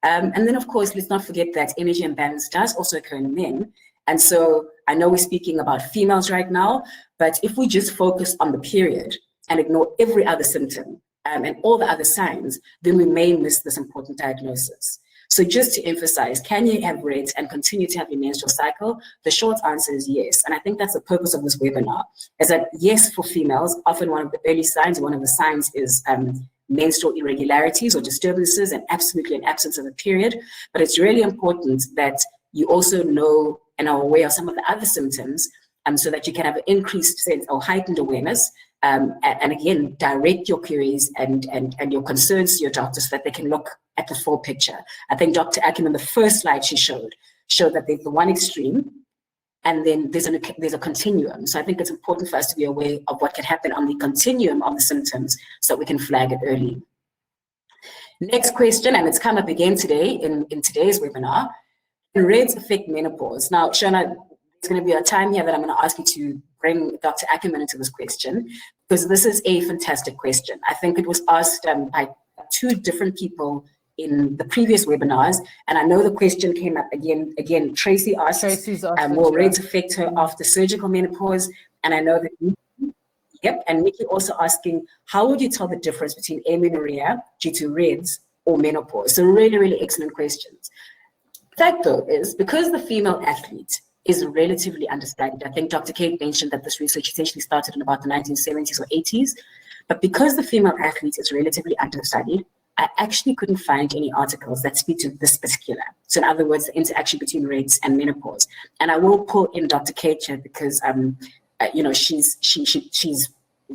And then, of course, let's not forget that energy imbalance does also occur in men. And so I know we're speaking about females right now, but if we just focus on the period and ignore every other symptom and all the other signs, then we may miss this important diagnosis. So just to emphasize, can you have RED-S and continue to have your menstrual cycle? The short answer is yes. And I think that's the purpose of this webinar, is that yes, for females, often one of the early signs, one of the signs is menstrual irregularities or disturbances, and absolutely an absence of a period. But it's really important that you also know and are aware of some of the other symptoms, so that you can have an increased sense or heightened awareness, and again, direct your queries and your concerns to your doctor so that they can look at the full picture. I think Dr. Ackerman, the first slide she showed that there's the one extreme, and then there's a continuum. So I think it's important for us to be aware of what can happen on the continuum of the symptoms so that we can flag it early. Next question, and it's come up again today in today's webinar, can RED-S affect menopause? Now, Shona, there's going to be a time here that I'm going to ask you to bring Dr. Ackerman into this question, because this is a fantastic question. I think it was asked by 2 different people in the previous webinars, and I know the question came up again. Tracy asked, will RED-S affect her after surgical menopause? And I know that, yep, and Nikki also asking, how would you tell the difference between amenorrhea due to RED-S or menopause? So really, really excellent questions. The fact though is, because the female athlete is relatively understudied, I think Dr. Kate mentioned that this research essentially started in about the 1970s or 80s, but because the female athlete is relatively understudied, I actually couldn't find any articles that speak to this particular. So in other words, the interaction between RED-S and menopause. And I will pull in Dr. Kate because she's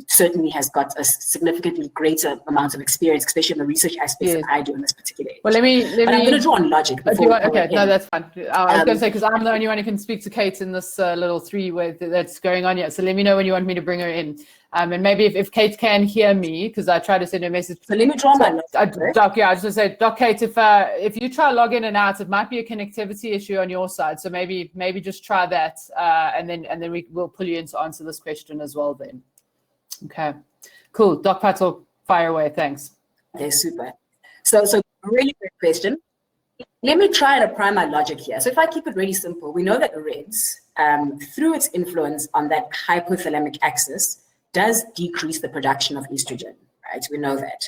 certainly has got a significantly greater amount of experience, especially in the research aspects that I do in this particular age. Well, let me. I'm going to draw on logic. Okay, no, that's fine. I was going to say, because I'm the only one who can speak to Kate in this little three-way that's going on yet. So let me know when you want me to bring her in. And maybe if Kate can hear me, because I tried to send her a message. So let me draw my Doc, I was just say, Doc Kate, if you try log in and out, it might be a connectivity issue on your side. So maybe just try that, and then we'll pull you in to answer this question as well then. Okay, cool. Doc Phatho, fire away. Thanks. Okay, super. So really great question. Let me try and apply my logic here. So if I keep it really simple, we know that RED-S, through its influence on that hypothalamic axis, does decrease the production of estrogen, right? We know that.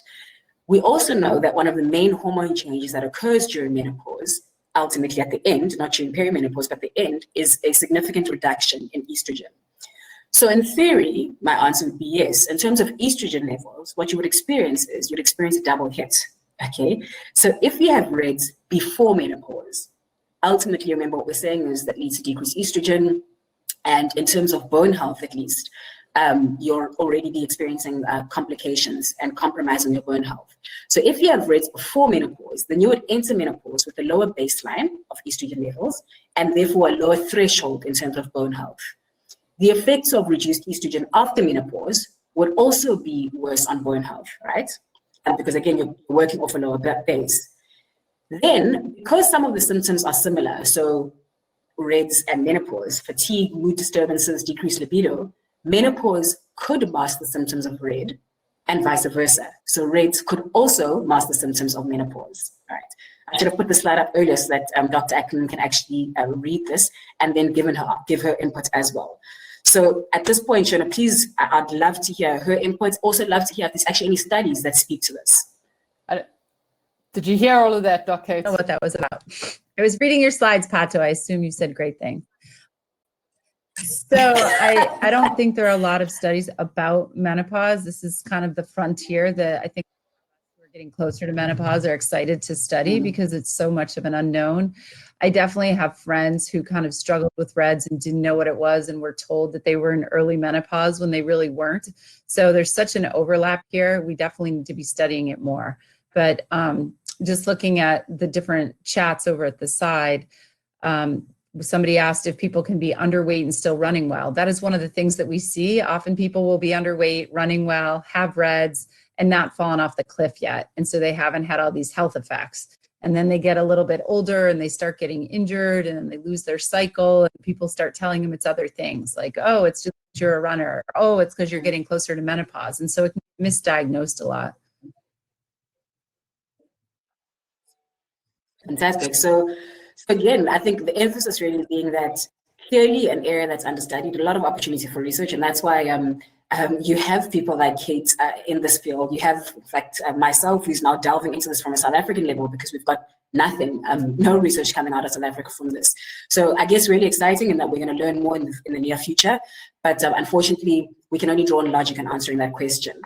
We also know that one of the main hormone changes that occurs during menopause, ultimately at the end, not during perimenopause, but the end, is a significant reduction in estrogen. So in theory, my answer would be yes. In terms of estrogen levels, what you would experience is you'd experience a double hit, okay? So if you have RED-S before menopause, ultimately, remember what we're saying is that leads to decreased estrogen. And in terms of bone health, at least, you'll already be experiencing complications and compromise on your bone health. So if you have RED-S before menopause, then you would enter menopause with a lower baseline of estrogen levels and therefore a lower threshold in terms of bone health. The effects of reduced estrogen after menopause would also be worse on bone health, right? Because again, you're working off a lower base. Then, because some of the symptoms are similar, so RED-S and menopause, fatigue, mood disturbances, decreased libido, menopause could mask the symptoms of RED and vice versa. So RED-S could also mask the symptoms of menopause, right? I should have put the slide up earlier so that Dr. Ackerman can actually read this and then give her input as well. So at this point, Shona, please, I'd love to hear her input. Also love to hear if there's actually any studies that speak to this. Did you hear all of that, Doc Kate? I don't know what that was about. I was reading your slides, Phatho. I assume you said great thing. So I don't think there are a lot of studies about menopause. This is kind of the frontier that I think we're getting closer to menopause are excited to study because it's so much of an unknown. I definitely have friends who kind of struggled with RED-S and didn't know what it was and were told that they were in early menopause when they really weren't. So there's such an overlap here. We definitely need to be studying it more. But just looking at the different chats over at the side, somebody asked if people can be underweight and still running well. That is one of the things that we see. Often people will be underweight, running well, have RED-S, and not fallen off the cliff yet. And so they haven't had all these health effects. And then they get a little bit older and they start getting injured and then they lose their cycle. And people start telling them it's other things like, oh, it's just you're a runner. Or, oh, it's because you're getting closer to menopause. And so it can be misdiagnosed a lot. Fantastic. So again, I think the emphasis really being that clearly an area that's understudied, a lot of opportunity for research. And that's why you have people like Kate in this field. You have, in fact, myself, who's now delving into this from a South African level because we've got nothing, no research coming out of South Africa from this. So I guess really exciting in that we're going to learn more in the near future. But unfortunately, we can only draw on logic in answering that question.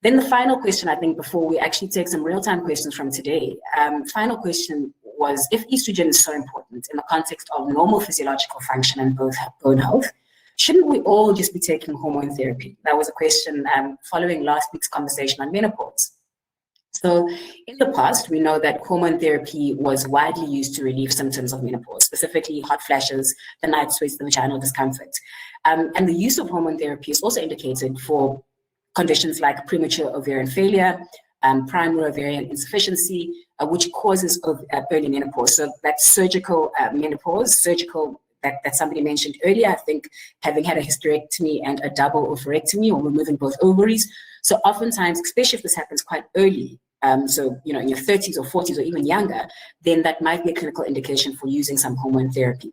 Then the final question, I think, before we actually take some real-time questions from today, final question was, if estrogen is so important in the context of normal physiological function and both bone health, shouldn't we all just be taking hormone therapy? That was a question following last week's conversation on menopause. So in the past, we know that hormone therapy was widely used to relieve symptoms of menopause, specifically hot flashes, the night sweats, the vaginal discomfort. And the use of hormone therapy is also indicated for conditions like premature ovarian failure, primary ovarian insufficiency, which causes early menopause. So that's surgical menopause, that somebody mentioned earlier, I think having had a hysterectomy and a double oophorectomy or removing both ovaries. So oftentimes, especially if this happens quite early, so in your 30s or 40s or even younger, then that might be a clinical indication for using some hormone therapy.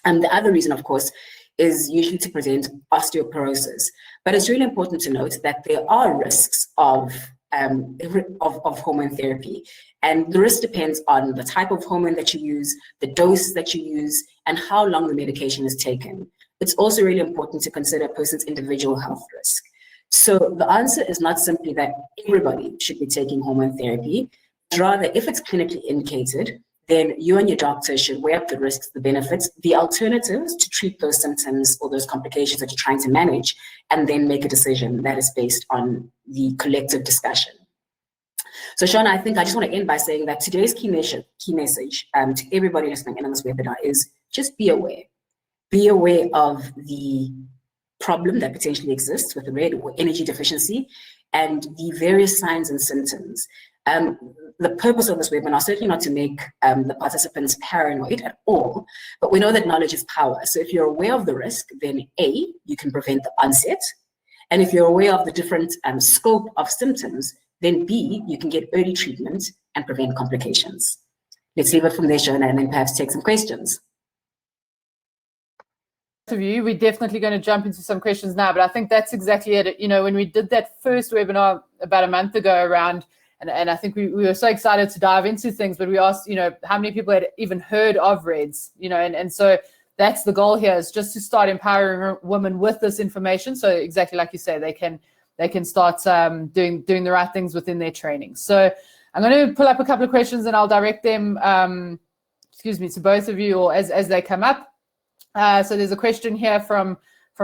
And the other reason, of course, is usually to prevent osteoporosis. But it's really important to note that there are risks of hormone therapy. And the risk depends on the type of hormone that you use, the dose that you use, and how long the medication is taken. It's also really important to consider a person's individual health risk. So the answer is not simply that everybody should be taking hormone therapy. Rather, if it's clinically indicated, then you and your doctor should weigh up the risks, the benefits, the alternatives to treat those symptoms or those complications that you're trying to manage, and then make a decision that is based on the collective discussion. So Shona, I think I just want to end by saying that today's key message to everybody listening in on this webinar is just be aware. Be aware of the problem that potentially exists with the RED or energy deficiency and the various signs and symptoms. The purpose of this webinar is certainly not to make the participants paranoid at all, but we know that knowledge is power. So if you're aware of the risk, then A, you can prevent the onset. And if you're aware of the different scope of symptoms, then B, you can get early treatment and prevent complications. Let's leave it from there, Shona, and then perhaps take some questions. We're definitely going to jump into some questions now, but I think that's exactly it. You know, when we did that first webinar about a month ago around, and I think we were so excited to dive into things, but we asked, you know, how many people had even heard of RED-S, you know, and so that's the goal here, is just to start empowering women with this information. So exactly like you say, they can start doing the right things within their training. So I'm going to pull up a couple of questions and I'll direct them, to both of you, or as they come up. So there's a question here from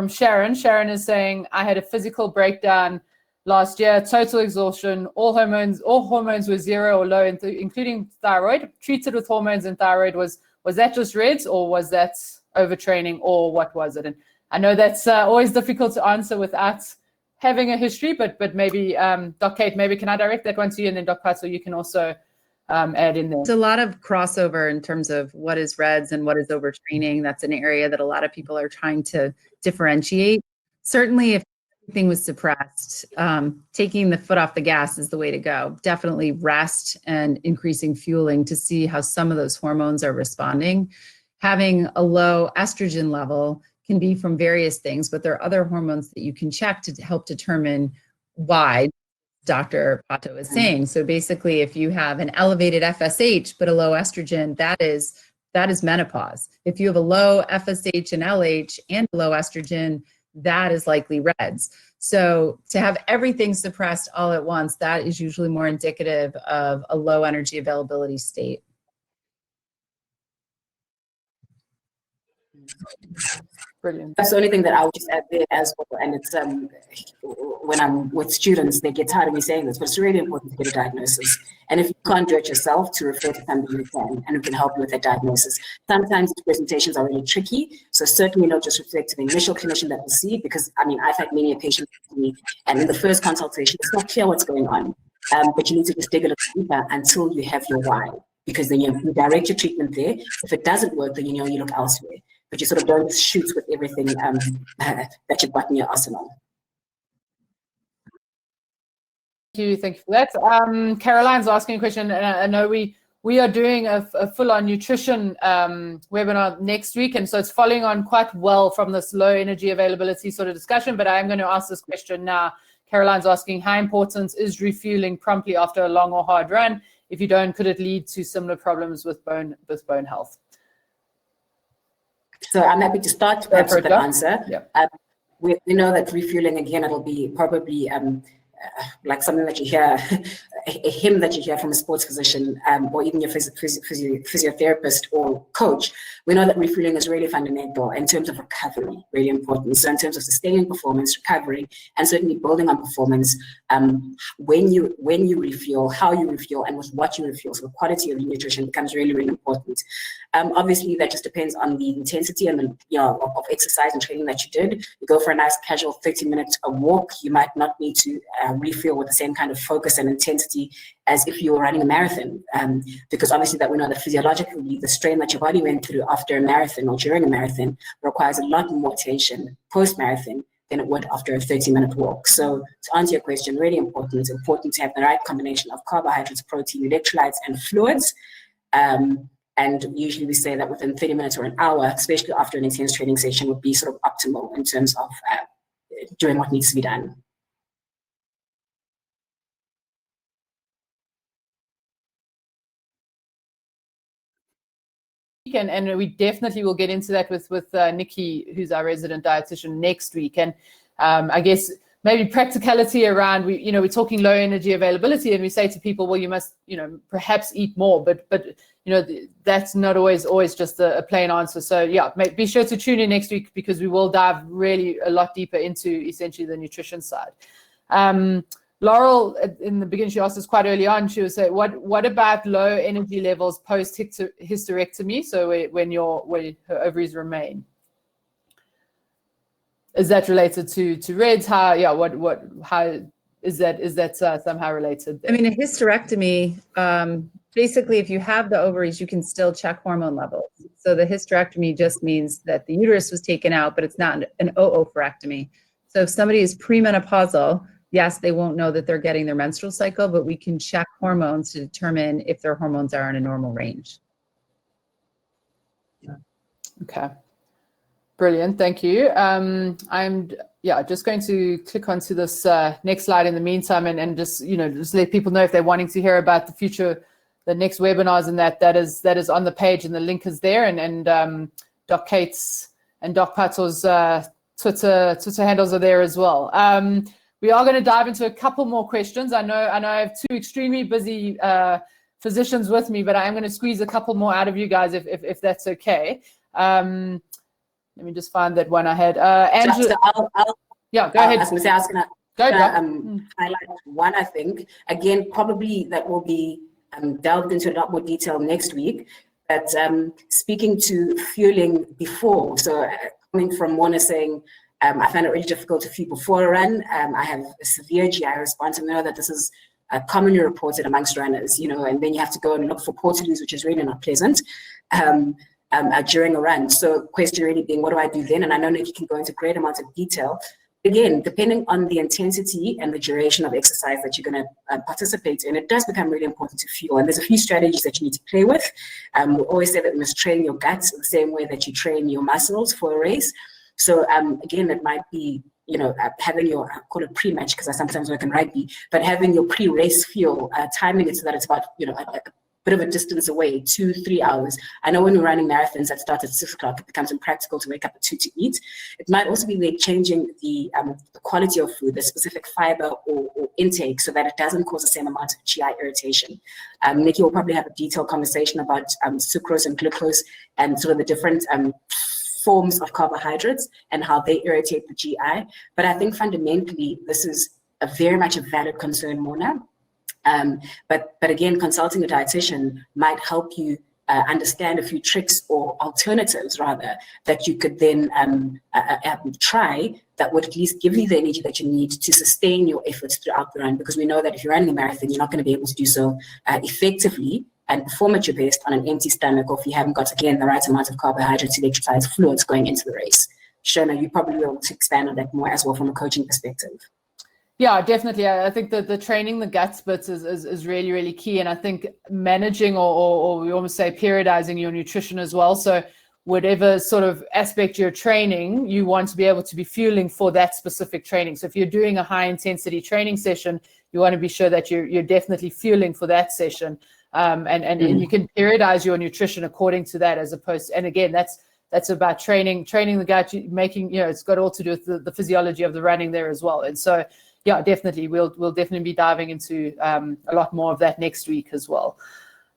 Sharon. Sharon is saying, I had a physical breakdown last year, total exhaustion, all hormones were zero or low, including thyroid. Treated with hormones and thyroid. Was that just RED-S, or was that overtraining, or what was it? And I know that's always difficult to answer without having a history, but maybe Doc Kate, maybe can I direct that one to you, and then Doc Phatho, you can also add in there. There's a lot of crossover in terms of what is RED-S and what is overtraining. That's an area that a lot of people are trying to differentiate. Certainly, if everything was suppressed, taking the foot off the gas is the way to go. Definitely rest and increasing fueling to see how some of those hormones are responding. Having a low estrogen level can be from various things, but there are other hormones that you can check to help determine why Dr. Phatho is saying. So basically, if you have an elevated FSH but a low estrogen, that is menopause. If you have a low FSH and LH and a low estrogen, that is likely RED-S. So to have everything suppressed all at once, that is usually more indicative of a low energy availability state. Brilliant. That's the only thing that I would just add there as well. And it's when I'm with students, they get tired of me saying this, but it's really important to get a diagnosis. And if you can't do it yourself, to refer to somebody who can and who can help you with that diagnosis. Sometimes the presentations are really tricky, so certainly not just reflect to the initial clinician that will see, because I mean, I've had many patients with me, and in the first consultation, it's not clear what's going on, but you need to just dig a little deeper until you have your why, because then you direct your treatment there. If it doesn't work, then you look elsewhere. But you sort of don't shoot with everything that you've got in your arsenal. Thank you for that. Caroline's asking a question, and I know we are doing a full-on nutrition webinar next week, and so it's following on quite well from this low energy availability sort of discussion, but I am going to ask this question now. Caroline's asking, how important is refueling promptly after a long or hard run? If you don't, could it lead to similar problems with bone health? So I'm happy to start with the answer. Yeah. We know that refueling, again, it'll be probably like something that you hear, a hymn that you hear from a sports physician, or even your physiotherapist or coach. We know that refueling is really fundamental in terms of recovery, really important. So in terms of sustaining performance, recovery, and certainly building on performance, when you refuel, how you refuel, and with what you refuel, so the quality of your nutrition becomes really, really important. Obviously, that just depends on the intensity and of exercise and training that you did. You go for a nice casual 30-minute walk, you might not need to refuel with the same kind of focus and intensity as if you were running a marathon, because obviously that we know that physiologically the strain that your body went through after a marathon or during a marathon requires a lot more attention post-marathon than it would after a 30-minute walk. So to answer your question, really important. It's important to have the right combination of carbohydrates, protein, electrolytes, and fluids. And usually we say that within 30 minutes or an hour, especially after an intense training session, would be sort of optimal in terms of doing what needs to be done. And we definitely will get into that with Nikki, who's our resident dietitian, next week. And I guess maybe practicality around, we're talking low energy availability, and we say to people, well, you must, perhaps eat more, but that's not always just a plain answer. So yeah, be sure to tune in next week, because we will dive really a lot deeper into essentially the nutrition side. Laurel, in the beginning, she asked us quite early on, she would say, what about low energy levels post hysterectomy? So when her ovaries remain. Is that related to RED-S? How is that somehow related there? I mean, a hysterectomy, basically, if you have the ovaries, you can still check hormone levels. So the hysterectomy just means that the uterus was taken out, but it's not an oophorectomy. So if somebody is premenopausal, yes, they won't know that they're getting their menstrual cycle, but we can check hormones to determine if their hormones are in a normal range. Okay. Brilliant, thank you. I'm just going to click onto this next slide in the meantime, and just let people know if they're wanting to hear about the next webinars, and that is on the page, and the link is there, and Doc Kate's and Doc Phatho's Twitter handles are there as well. We are going to dive into a couple more questions. I know I have two extremely busy physicians with me, but I am going to squeeze a couple more out of you guys if that's okay. Let me just find that one I had. Angela, go ahead. I was going to highlight one, I think. Again, probably that will be delved into a lot more detail next week. But speaking to fueling before, so coming from Mona saying, I find it really difficult to fuel before a run. I have a severe GI response, and I know that this is commonly reported amongst runners, and then you have to go and look for portaloos, which is really not pleasant. During a run. So question really being, what do I do then? And I know Nikki can go into great amounts of detail. Again, depending on the intensity and the duration of exercise that you're going to participate in, it does become really important to fuel. And there's a few strategies that you need to play with. We always say that you must train your guts the same way that you train your muscles for a race. So again, it might be, having your, I call it pre-match because I sometimes work in rugby, but having your pre-race fuel, timing it so that it's about, a bit of a distance away, 2-3 hours. I know when we're running marathons that start at 6 o'clock, it becomes impractical to wake up at 2 to eat. It might also be like changing the quality of food, the specific fiber or intake, so that it doesn't cause the same amount of GI irritation. Nikki will probably have a detailed conversation about sucrose and glucose and sort of the different forms of carbohydrates and how they irritate the GI. But I think fundamentally, this is very much a valid concern, Mona. But again, consulting a dietitian might help you understand a few tricks or alternatives, rather, that you could then try that would at least give you the energy that you need to sustain your efforts throughout the run. Because we know that if you're running a marathon, you're not going to be able to do so effectively and perform at your best on an empty stomach, or if you haven't got, again, the right amount of carbohydrates, electrolytes, fluids going into the race. Shona, you probably will to expand on that more as well from a coaching perspective. Yeah, definitely. I think that the training the guts bits is really, really key. And I think managing or we almost say periodizing your nutrition as well. So whatever sort of aspect you're training, you want to be able to be fueling for that specific training. So if you're doing a high intensity training session, you want to be sure that you're definitely fueling for that session. And you can periodize your nutrition according to that, as opposed to, and again, that's about training the gut, making, it's got all to do with the physiology of the running there as well. And so, yeah, definitely. We'll definitely be diving into a lot more of that next week as well.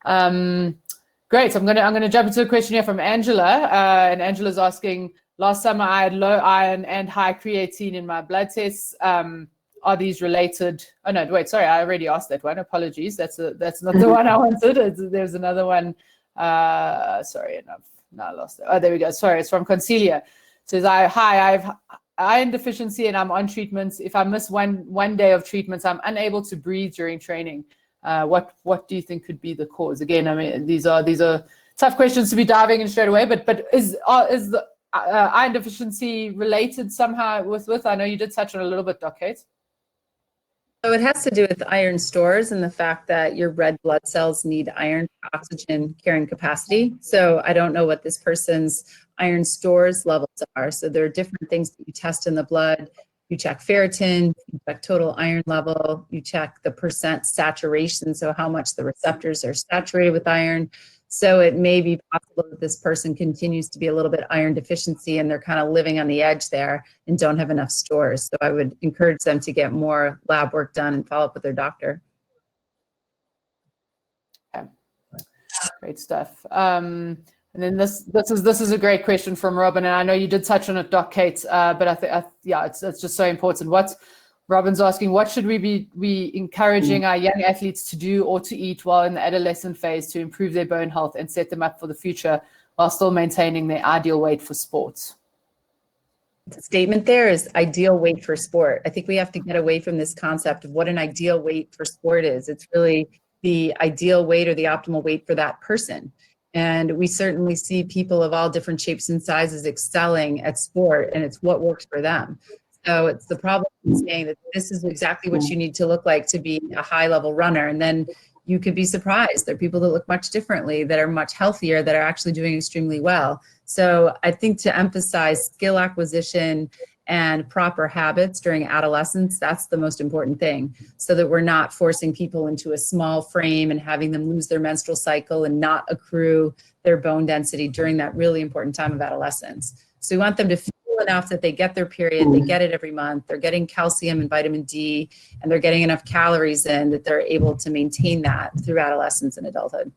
Great. So I'm gonna jump into a question here from Angela, and Angela's asking: last summer I had low iron and high creatine in my blood tests. Are these related? Oh no, wait, sorry, I already asked that one. Apologies. That's not the one I wanted. There's another one. Sorry, and I've now lost it. Oh, there we go. Sorry, it's from Concelia. It says, I have iron deficiency and I'm on treatments. If I miss one day of treatments, I'm unable to breathe during training. What do you think could be the cause? Again, I mean, these are tough questions to be diving in straight away. But is the iron deficiency related somehow with? I know you did touch on a little bit, Doc Kate. So it has to do with iron stores and the fact that your red blood cells need iron for oxygen carrying capacity. So I don't know what this person's iron stores levels are. So there are different things that you test in the blood. You check ferritin, you check total iron level, you check the percent saturation, so how much the receptors are saturated with iron. So it may be possible that this person continues to be a little bit iron deficiency and they're kind of living on the edge there and don't have enough stores. So I would encourage them to get more lab work done and follow up with their doctor. Okay. Great stuff. And then this is a great question from Robin, and I know you did touch on it, Doc Kate, but I think it's just so important. Robin's asking, what should we be encouraging our young athletes to do or to eat while in the adolescent phase to improve their bone health and set them up for the future while still maintaining their ideal weight for sports? The statement there is ideal weight for sport. I think we have to get away from this concept of what an ideal weight for sport is. It's really the ideal weight or the optimal weight for that person. And we certainly see people of all different shapes and sizes excelling at sport, and it's what works for them. So it's the problem in saying that this is exactly what you need to look like to be a high level runner. And then you could be surprised. There are people that look much differently, that are much healthier, that are actually doing extremely well. So I think to emphasize skill acquisition and proper habits during adolescence, that's the most important thing, so that we're not forcing people into a small frame and having them lose their menstrual cycle and not accrue their bone density during that really important time of adolescence. So we want them to feel enough that they get their period, they get it every month, they're getting calcium and vitamin D, and they're getting enough calories in that they're able to maintain that through adolescence and adulthood.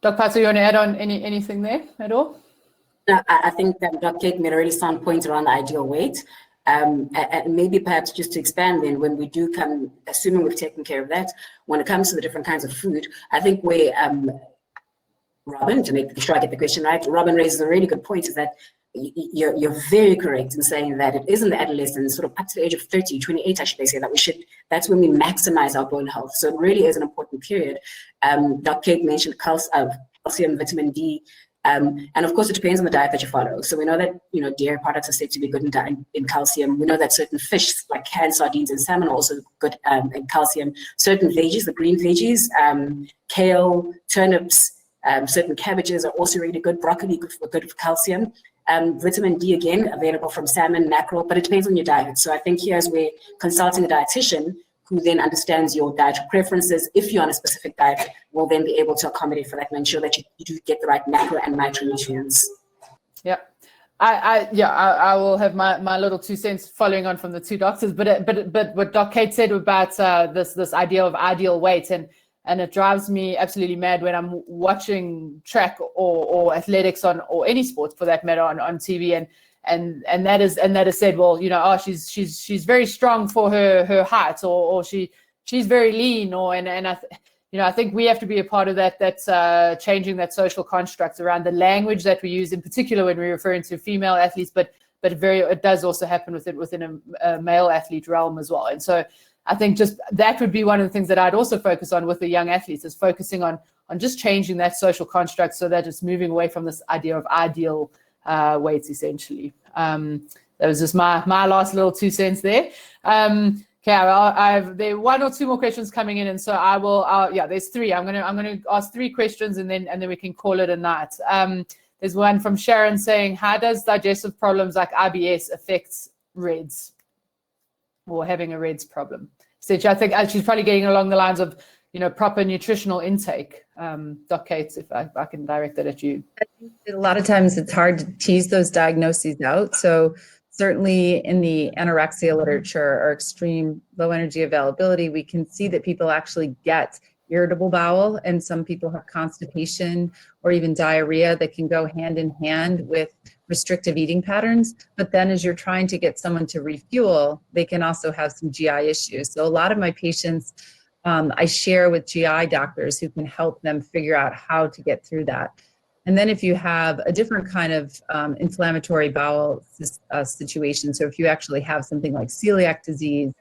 Dr. Phatho, you want to add on anything there at all? No, I think that Dr. Kate made a really sound point around the ideal weight. And maybe perhaps just to expand then, when we do come, assuming we've taken care of that, when it comes to the different kinds of food, I think where Robin, to make sure I get the question right, Robin raises a really good point, is that you're very correct in saying that it is in the adolescence, sort of up to the age of 30, 28, I should say, that that's when we maximize our bone health. So it really is an important period. Dr. Kate mentioned calcium, vitamin D, and of course, it depends on the diet that you follow. So we know that, dairy products are said to be good in calcium. We know that certain fish, like canned sardines and salmon, are also good in calcium. Certain veggies, the green veggies, kale, turnips, certain cabbages are also really good. Broccoli, good for calcium. Vitamin D, again, available from salmon, mackerel, but it depends on your diet. So I think here's where consulting a dietitian who then understands your dietary preferences, if you're on a specific diet, will then be able to accommodate for that and ensure that you do get the right macro and micronutrients. Yeah. I will have my little 2 cents following on from the two doctors, but what Doc Kate said about this idea of ideal weight, and it drives me absolutely mad when I'm watching track or athletics or any sport for that matter on TV, and that is said, well, she's very strong for her height, or she's very lean, I think we have to be a part of that. That's changing that social construct around the language that we use, in particular when we're referring to female athletes, but it does also happen within a male athlete realm as well. And so I think just that would be one of the things that I'd also focus on with the young athletes, is focusing on just changing that social construct so that it's moving away from this idea of ideal weights, essentially. That was just my last little 2 cents there. Okay, there are 1 or 2 more questions coming in, and so there's 3. I'm gonna ask 3 questions, and then we can call it a night. There's one from Sharon saying, how does digestive problems like IBS affect RED-S, or having a RED-S problem? So I think she's probably getting along the lines of proper nutritional intake. Doc Kate, if I can direct that at you. I think a lot of times it's hard to tease those diagnoses out. So certainly in the anorexia literature or extreme low energy availability, we can see that people actually get irritable bowel, and some people have constipation or even diarrhea that can go hand in hand with restrictive eating patterns. But then as you're trying to get someone to refuel, they can also have some GI issues. So a lot of my patients I share with GI doctors who can help them figure out how to get through that. And then if you have a different kind of inflammatory bowel situation, so if you actually have something like celiac disease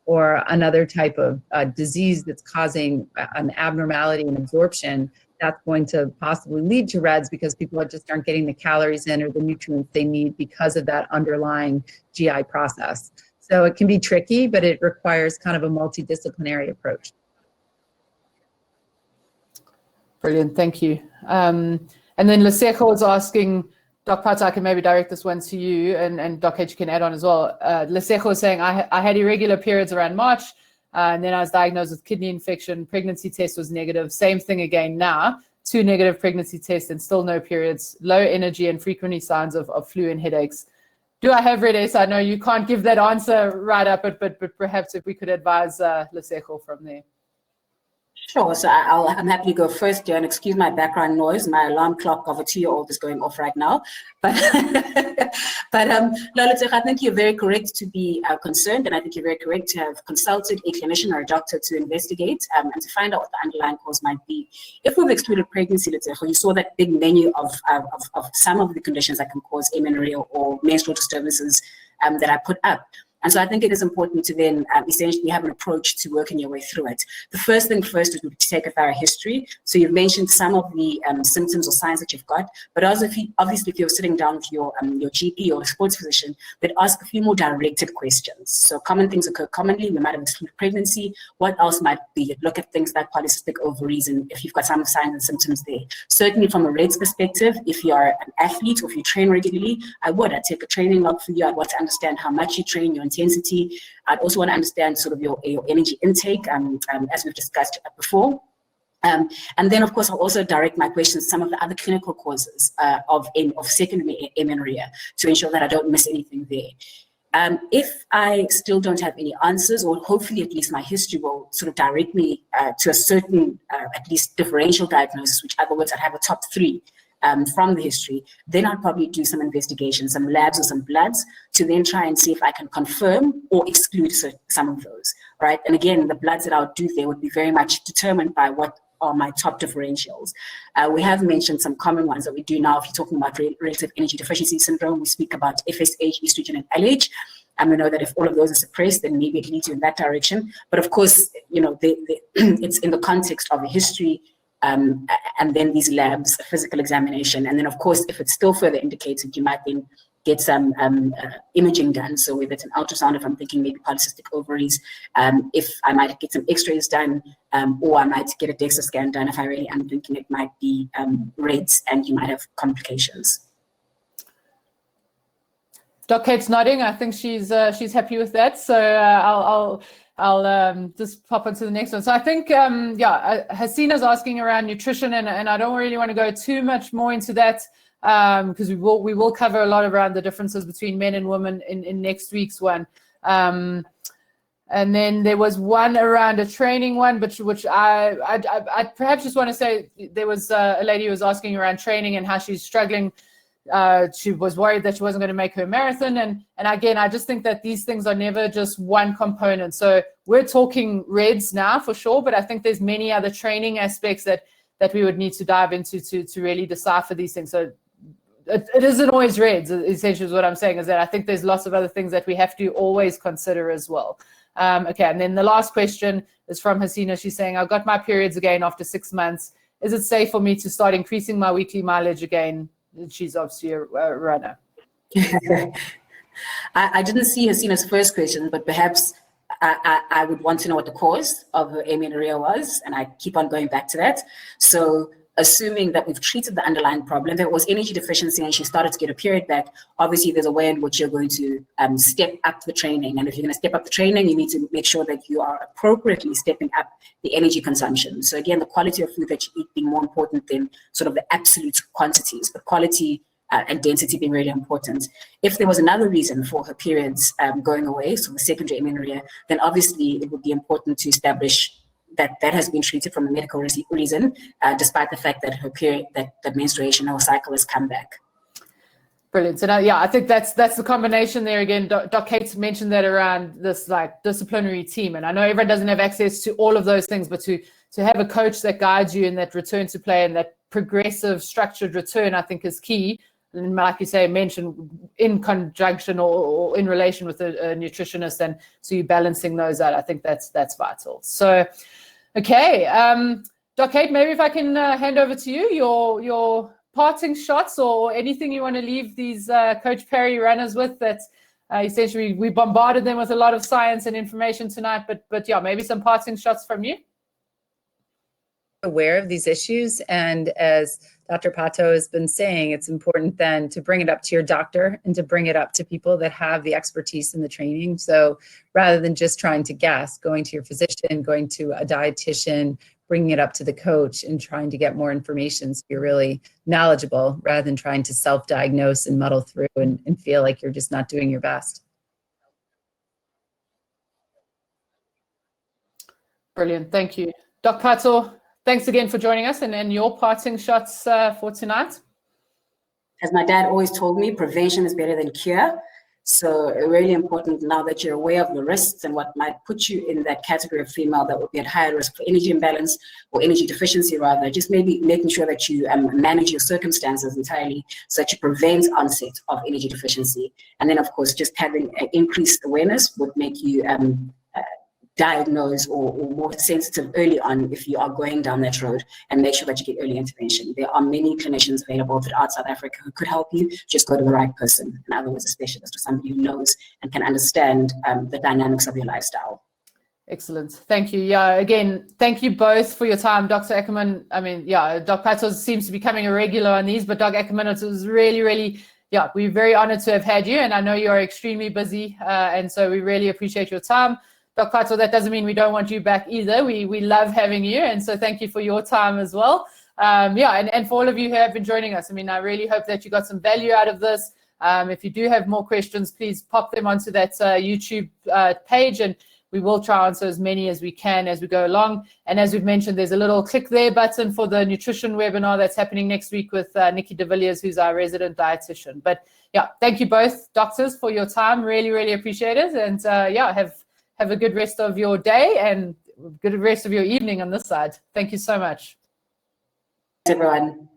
or another type of disease that's causing an abnormality in absorption, that's going to possibly lead to RED-S, because people just aren't getting the calories in or the nutrients they need because of that underlying GI process. So it can be tricky, but it requires kind of a multidisciplinary approach. Brilliant, thank you. And then Lesego is asking, Doc Phatho, I can maybe direct this one to you, and Doc H, you can add on as well. Lesego is saying, I had irregular periods around March. And then I was diagnosed with kidney infection. Pregnancy test was negative. Same thing again now. 2 negative pregnancy tests and still no periods. Low energy and frequently signs of flu and headaches. Do I have RED-S? I know you can't give that answer right up, but perhaps if we could advise Lesego from there. Sure. So I'm happy to go first here, and excuse my background noise. My alarm clock of a 2-year-old is going off right now. But no, I think you're very correct to be concerned, and I think you're very correct to have consulted a clinician or a doctor to investigate and to find out what the underlying cause might be. If we've excluded pregnancy, you saw that big menu of some of the conditions that can cause amenorrhea or menstrual disturbances that I put up. And so I think it is important to then essentially have an approach to working your way through it. The first thing first is to take a thorough history. So you've mentioned some of the symptoms or signs that you've got, but also obviously if you're sitting down with your GP or a sports physician, they'd ask a few more directed questions. So common things occur commonly. We might have excluded pregnancy. What else might be? You'd look at things like polycystic ovaries, and if you've got some signs and symptoms there. Certainly from a RED-S perspective, if you're an athlete or if you train regularly, I'd take a training log for you. I'd want to understand how much you train, your intensity. I'd also want to understand sort of your energy intake, as we've discussed before. And then, of course, I'll also direct my questions to some of the other clinical causes of secondary amenorrhea to ensure that I don't miss anything there. If I still don't have any answers, or hopefully at least my history will sort of direct me to a certain, at least differential diagnosis, which in other words, I'd have a top 3 from the history, then I'll probably do some investigation, some labs or some bloods to then try and see if I can confirm or exclude some of those, right? And again, the bloods that I'll do there would be very much determined by what are my top differentials. We have mentioned some common ones that we do now. If you're talking about relative energy deficiency syndrome, we speak about FSH, estrogen, and LH. And we know that if all of those are suppressed, then maybe it leads you in that direction. But of course, it's in the context of a history, and then these labs, a physical examination. And then, of course, if it's still further indicated, you might then get some imaging done. So whether it's an ultrasound, if I'm thinking maybe polycystic ovaries, if I might get some x-rays done, or I might get a DEXA scan done if I really am thinking it might be RED-S and you might have complications. Doc Kate's nodding. I think she's happy with that. So I'll just pop onto the next one. So I think, Hasina's asking around nutrition, and I don't really want to go too much more into that because we will cover a lot around the differences between men and women in next week's one. And then there was one around a training one, which I perhaps just want to say there was a lady who was asking around training and how she's struggling. She was worried that she wasn't going to make her marathon. And again, I just think that these things are never just one component. So we're talking RED-S now for sure, but I think there's many other training aspects that we would need to dive into to really decipher these things. So it isn't always RED-S, essentially is what I'm saying, is that I think there's lots of other things that we have to always consider as well. Okay, and then the last question is from Hasina. She's saying, I got my periods again after 6 months. Is it safe for me to start increasing my weekly mileage again? She's obviously a runner. I didn't see Hasina's first question, but perhaps I would want to know what the cause of her amenorrhea was, and I keep on going back to that. So assuming that we've treated the underlying problem, there was energy deficiency and she started to get a period back, obviously there's a way in which you're going to step up the training. And if you're going to step up the training, you need to make sure that you are appropriately stepping up the energy consumption. So again, the quality of food that you eat being more important than sort of the absolute quantities, but quality and density being really important. If there was another reason for her periods going away, so the secondary amenorrhea, then obviously it would be important to establish that has been treated from a medical reason, despite the fact that her period, that menstruation or cycle has come back. Brilliant. So now, I think that's the combination there again. Doc Cates mentioned that around this like disciplinary team, and I know everyone doesn't have access to all of those things, but to have a coach that guides you in that return to play and that progressive structured return, I think is key. And like you say, mentioned in conjunction or in relation with a nutritionist, and so you're balancing those out. I think that's vital. So, okay, Doc Kate, maybe if I can hand over to you your parting shots or anything you want to leave these Coach Perry runners with. That essentially we bombarded them with a lot of science and information tonight, but yeah, maybe some parting shots from you. aware of these issues. And as Dr. Phatho has been saying, it's important then to bring it up to your doctor and to bring it up to people that have the expertise in the training. So rather than just trying to guess, going to your physician, going to a dietitian, bringing it up to the coach and trying to get more information so you're really knowledgeable rather than trying to self-diagnose and muddle through and feel like you're just not doing your best. Brilliant. Thank you. Dr. Phatho, thanks again for joining us, and your parting shots for tonight. As my dad always told me, prevention is better than cure. So really important now that you're aware of the risks and what might put you in that category of female that would be at higher risk for energy imbalance or energy deficiency rather, just maybe making sure that you manage your circumstances entirely so that you prevent onset of energy deficiency. And then of course, just having increased awareness would make you diagnose or more sensitive early on if you are going down that road, and make sure that you get early intervention. There are many clinicians available throughout South Africa who could help you. Just go to the right person, in other words, a specialist or somebody who knows and can understand the dynamics of your lifestyle. Excellent. Thank you. Yeah, again, thank you both for your time. Dr. Ackerman, I mean, yeah, Dr. Phatho seems to be becoming a regular on these, but Dr. Ackerman, it was really, yeah, we're very honored to have had you, and I know you are extremely busy, and so we really appreciate your time. Dr. Phatho, that doesn't mean we don't want you back either. We love having you, and so thank you for your time as well. Yeah, and for all of you who have been joining us, I mean, I really hope that you got some value out of this. If you do have more questions, please pop them onto that YouTube page, and we will try to answer as many as we can as we go along. And as we've mentioned, there's a little click there button for the nutrition webinar that's happening next week with Nikki de Villiers, who's our resident dietitian. But yeah, thank you both doctors for your time. Really appreciate it. And yeah, have a good rest of your day and good rest of your evening on this side. Thank you so much. Thanks, everyone.